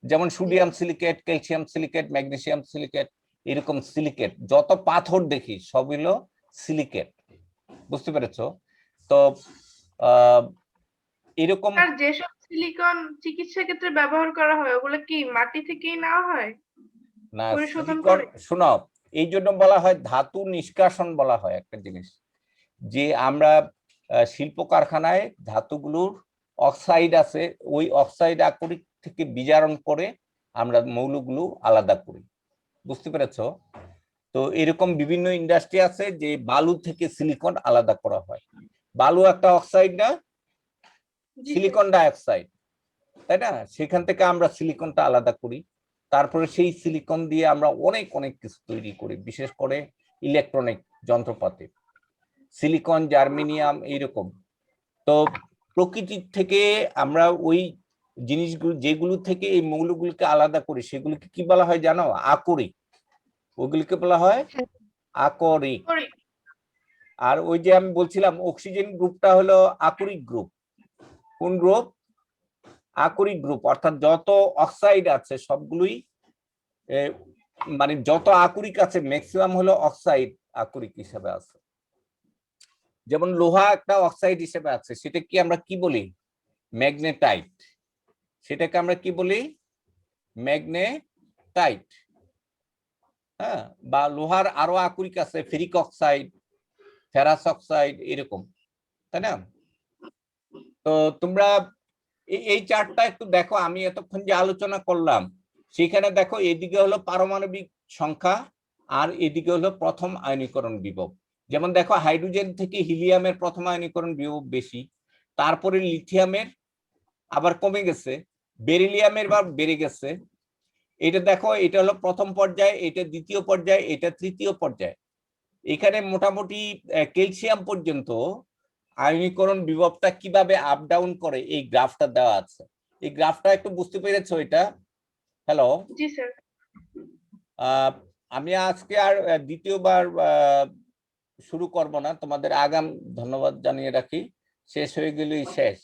যেমন sodium silicate, calcium silicate, magnesium silicate, এরকম সিলিকেট যত পাথর দেখি সব হলো সিলিকেট। বুঝতে পেরেছ? তো এরকম আর যেসব সিলিকন চিকিৎসা ক্ষেত্রে ব্যবহার করা হয় ওগুলো কি মাটি থেকেই নেওয়া হয় না, পরিশোধন সিলিকন করে? শোনো, এই জন্য বলা হয় ধাতু নিষ্কাশন বলা হয় একটা জিনিস, যে আমরা শিল্প কারখানায় ধাতুগুলোর অক্সাইড আছে, ওই অক্সাইড আকরিক থেকে বিজারণ করে আমরা মৌলগুলো আলাদা করি। বুঝতে পেরেছ? তো এরকম বিভিন্ন ইন্ডাস্ট্রি আছে যে বালু থেকে সিলিকন আলাদা করা হয়। বালু একটা অক্সাইড না, জি স্যার। সিলিকন ডাইঅক্সাইড, তাই না? সেখান থেকে আমরা সিলিকনটা আলাদা করি। তারপরে সেই সিলিকন দিয়ে আমরা অনেক অনেক কিছু তৈরি করি, বিশেষ করে ইলেকট্রনিক যন্ত্রপাতি, সিলিকন, জার্মেনিয়াম, এইরকম। তো প্রকৃতির থেকে আমরা ওই জিনিসগুলো, যেগুলো থেকে এই মৌলগুলোকে আলাদা করি, সেগুলোকে কি বলা হয় জানো? আকরিক। ওগুলিকে বলা হয় আকরিক। আর ওই যে আমি বলছিলাম অক্সিজেন গ্রুপটা হলো আকরিক গ্রুপ। কোন গ্রুপ? আকরিক গ্রুপ। অর্থাৎ যত অক্সাইড আছে সবগুলোই, মানে যত আকরিক আছে ম্যাক্সিমাম হলো অক্সাইড আকরিক হিসেবে আছে। যেমন লোহা একটা অক্সাইড হিসেবে আছে, সেটা কি আমরা কি বলি? ম্যাগনেটাইট। সেটাকে আমরা কি বলি? ম্যাগনেটাইট। হ্যাঁ, বা লোহার আরো আকরিক আছে, ফেরিক অক্সাইড, ফেরাস অক্সাইড, এরকম, তাই না? তো তোমরা এই চার্টটা একটু দেখো, আমি এতক্ষণ যে আলোচনা করলাম সেখানে দেখো এদিকে হলো পারমাণবিক সংখ্যা আর এদিকে হলো প্রথম আয়নীকরণ বিভব। যেমন দেখো হাইড্রোজেন থেকে হিলিয়ামের প্রথম আয়নীকরণ বিভব বেশি, তারপরে লিথিয়ামের আবার কমে গেছে, বেরিলিয়ামের বার বেড়ে গেছে। এটা দেখো, এটা হলো প্রথম পর্যায়ে, এটা দ্বিতীয় পর্যায়ে, এটা তৃতীয় পর্যায়ে। এখানে মোটামুটি ক্যালসিয়াম পর্যন্ত আয়নীকরণ বিভবটা কিভাবে আপ ডাউন করে এই গ্রাফটা দেওয়া আছে। এই গ্রাফটা একটু বুঝতে পেরেছো এটা? হ্যালো, জি স্যার। আমি আজকে আর দ্বিতীয়বার শুরু করব না, তোমাদের আগাম ধন্যবাদ জানিয়ে রাখি, শেষ হয়ে গেলেই শেষ।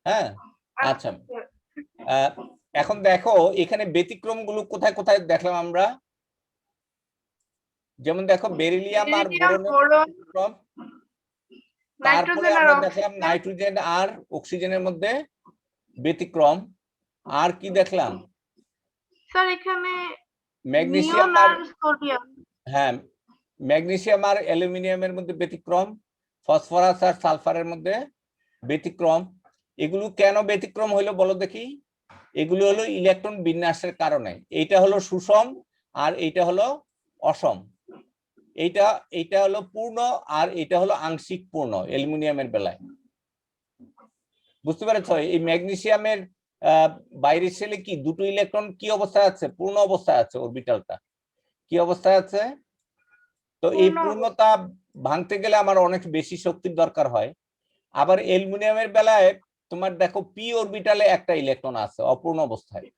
হ্যাঁ, আচ্ছা, এখন দেখো এখানে ব্যতিক্রম গুলো কোথায় কোথায় দেখলাম আমরা। যেমন দেখো বেরিলিয়াম আর বোরনের ব্যতিক্রম, তারপরে আমরা দেখলাম নাইট্রোজেন আর অক্সিজেনের মধ্যে ব্যতিক্রম। আর কি দেখলাম স্যার? এখানে ম্যাগনেসিয়াম নিয়ন আর সোডিয়াম। হ্যাঁ, ম্যাগনেসিয়াম আর অ্যালুমিনিয়ামের মধ্যে ব্যতিক্রম, ফসফরাস আর সালফারের মধ্যে ব্যতিক্রম। এগুলো কেন ব্যতিক্রম হইলো বলো দেখি? এগুলো হলো ইলেকট্রন বিন্যাসের কারণে। এইটা হলো সুষম আর এইটা হলো অসম। এইটা হলো পূর্ণ আর এটা হলো আংশিক পূর্ণ অ্যালুমিনিয়ামের বেলায়। বুঝতে পেরেছো? এই ম্যাগনেসিয়ামের বাইরের শেলে কি দুটো ইলেকট্রন কি অবস্থায় আছে? পূর্ণ অবস্থায় আছে, অরবিটালটা কি অবস্থায় আছে? তো এই পূর্ণতা ভাঙতে গেলে আমার অনেক বেশি শক্তির দরকার হয়। আবার অ্যালুমিনিয়ামের বেলায় তোমার দেখো পি অরবিটালে একটা ইলেকট্রন আছে অপূর্ণ অবস্থায়।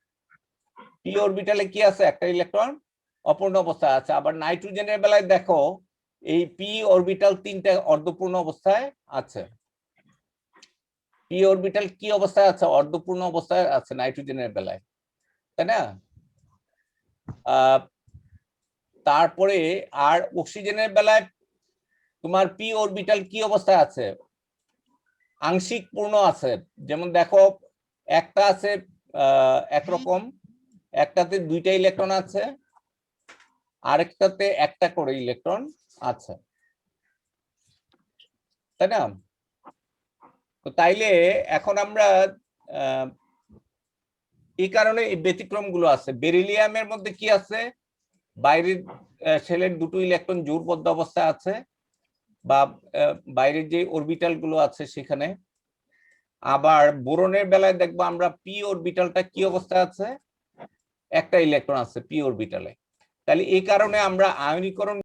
পি অরবিটালে কি আছে? একটা ইলেকট্রন অপূর্ণ অবস্থায় আছে। আবার নাইট্রোজেনের বেলায় দেখো এই পি অরবিটাল তিনটা অর্ধপূর্ণ অবস্থায় আছে। পি অরবিটাল কি অবস্থায় আছে? অর্ধপূর্ণ অবস্থায় আছে নাইট্রোজেনের বেলায়, তাই না? তারপরে আর অক্সিজেনের বেলায় তোমার পি অরবিটাল কি অবস্থায় আছে? আংশিক পূর্ণ আছে। যেমন দেখো একটা আছে একরকম, একটাতে দুইটা ইলেকট্রন আছে, আরেকটাতে একটা করে ইলেকট্রন আছে, তাই না? তো তাইলে এখন আমরা এই কারণে এই ব্যতিক্রম গুলো আছে। বেরিলিয়ামের মধ্যে কি আছে? বাইরের শেলের দুটো ইলেকট্রন জোড়বদ্ধ অবস্থায় আছে, বা বাইরের যে অরবিটাল গুলো আছে সেখানে। আবার বোরনের বেলায় দেখবো আমরা পি অরবিটালটা কি অবস্থায় আছে? একটা ইলেকট্রন আছে পি অরবিটালে। তাহলে এই কারণে আমরা আয়নীকরণ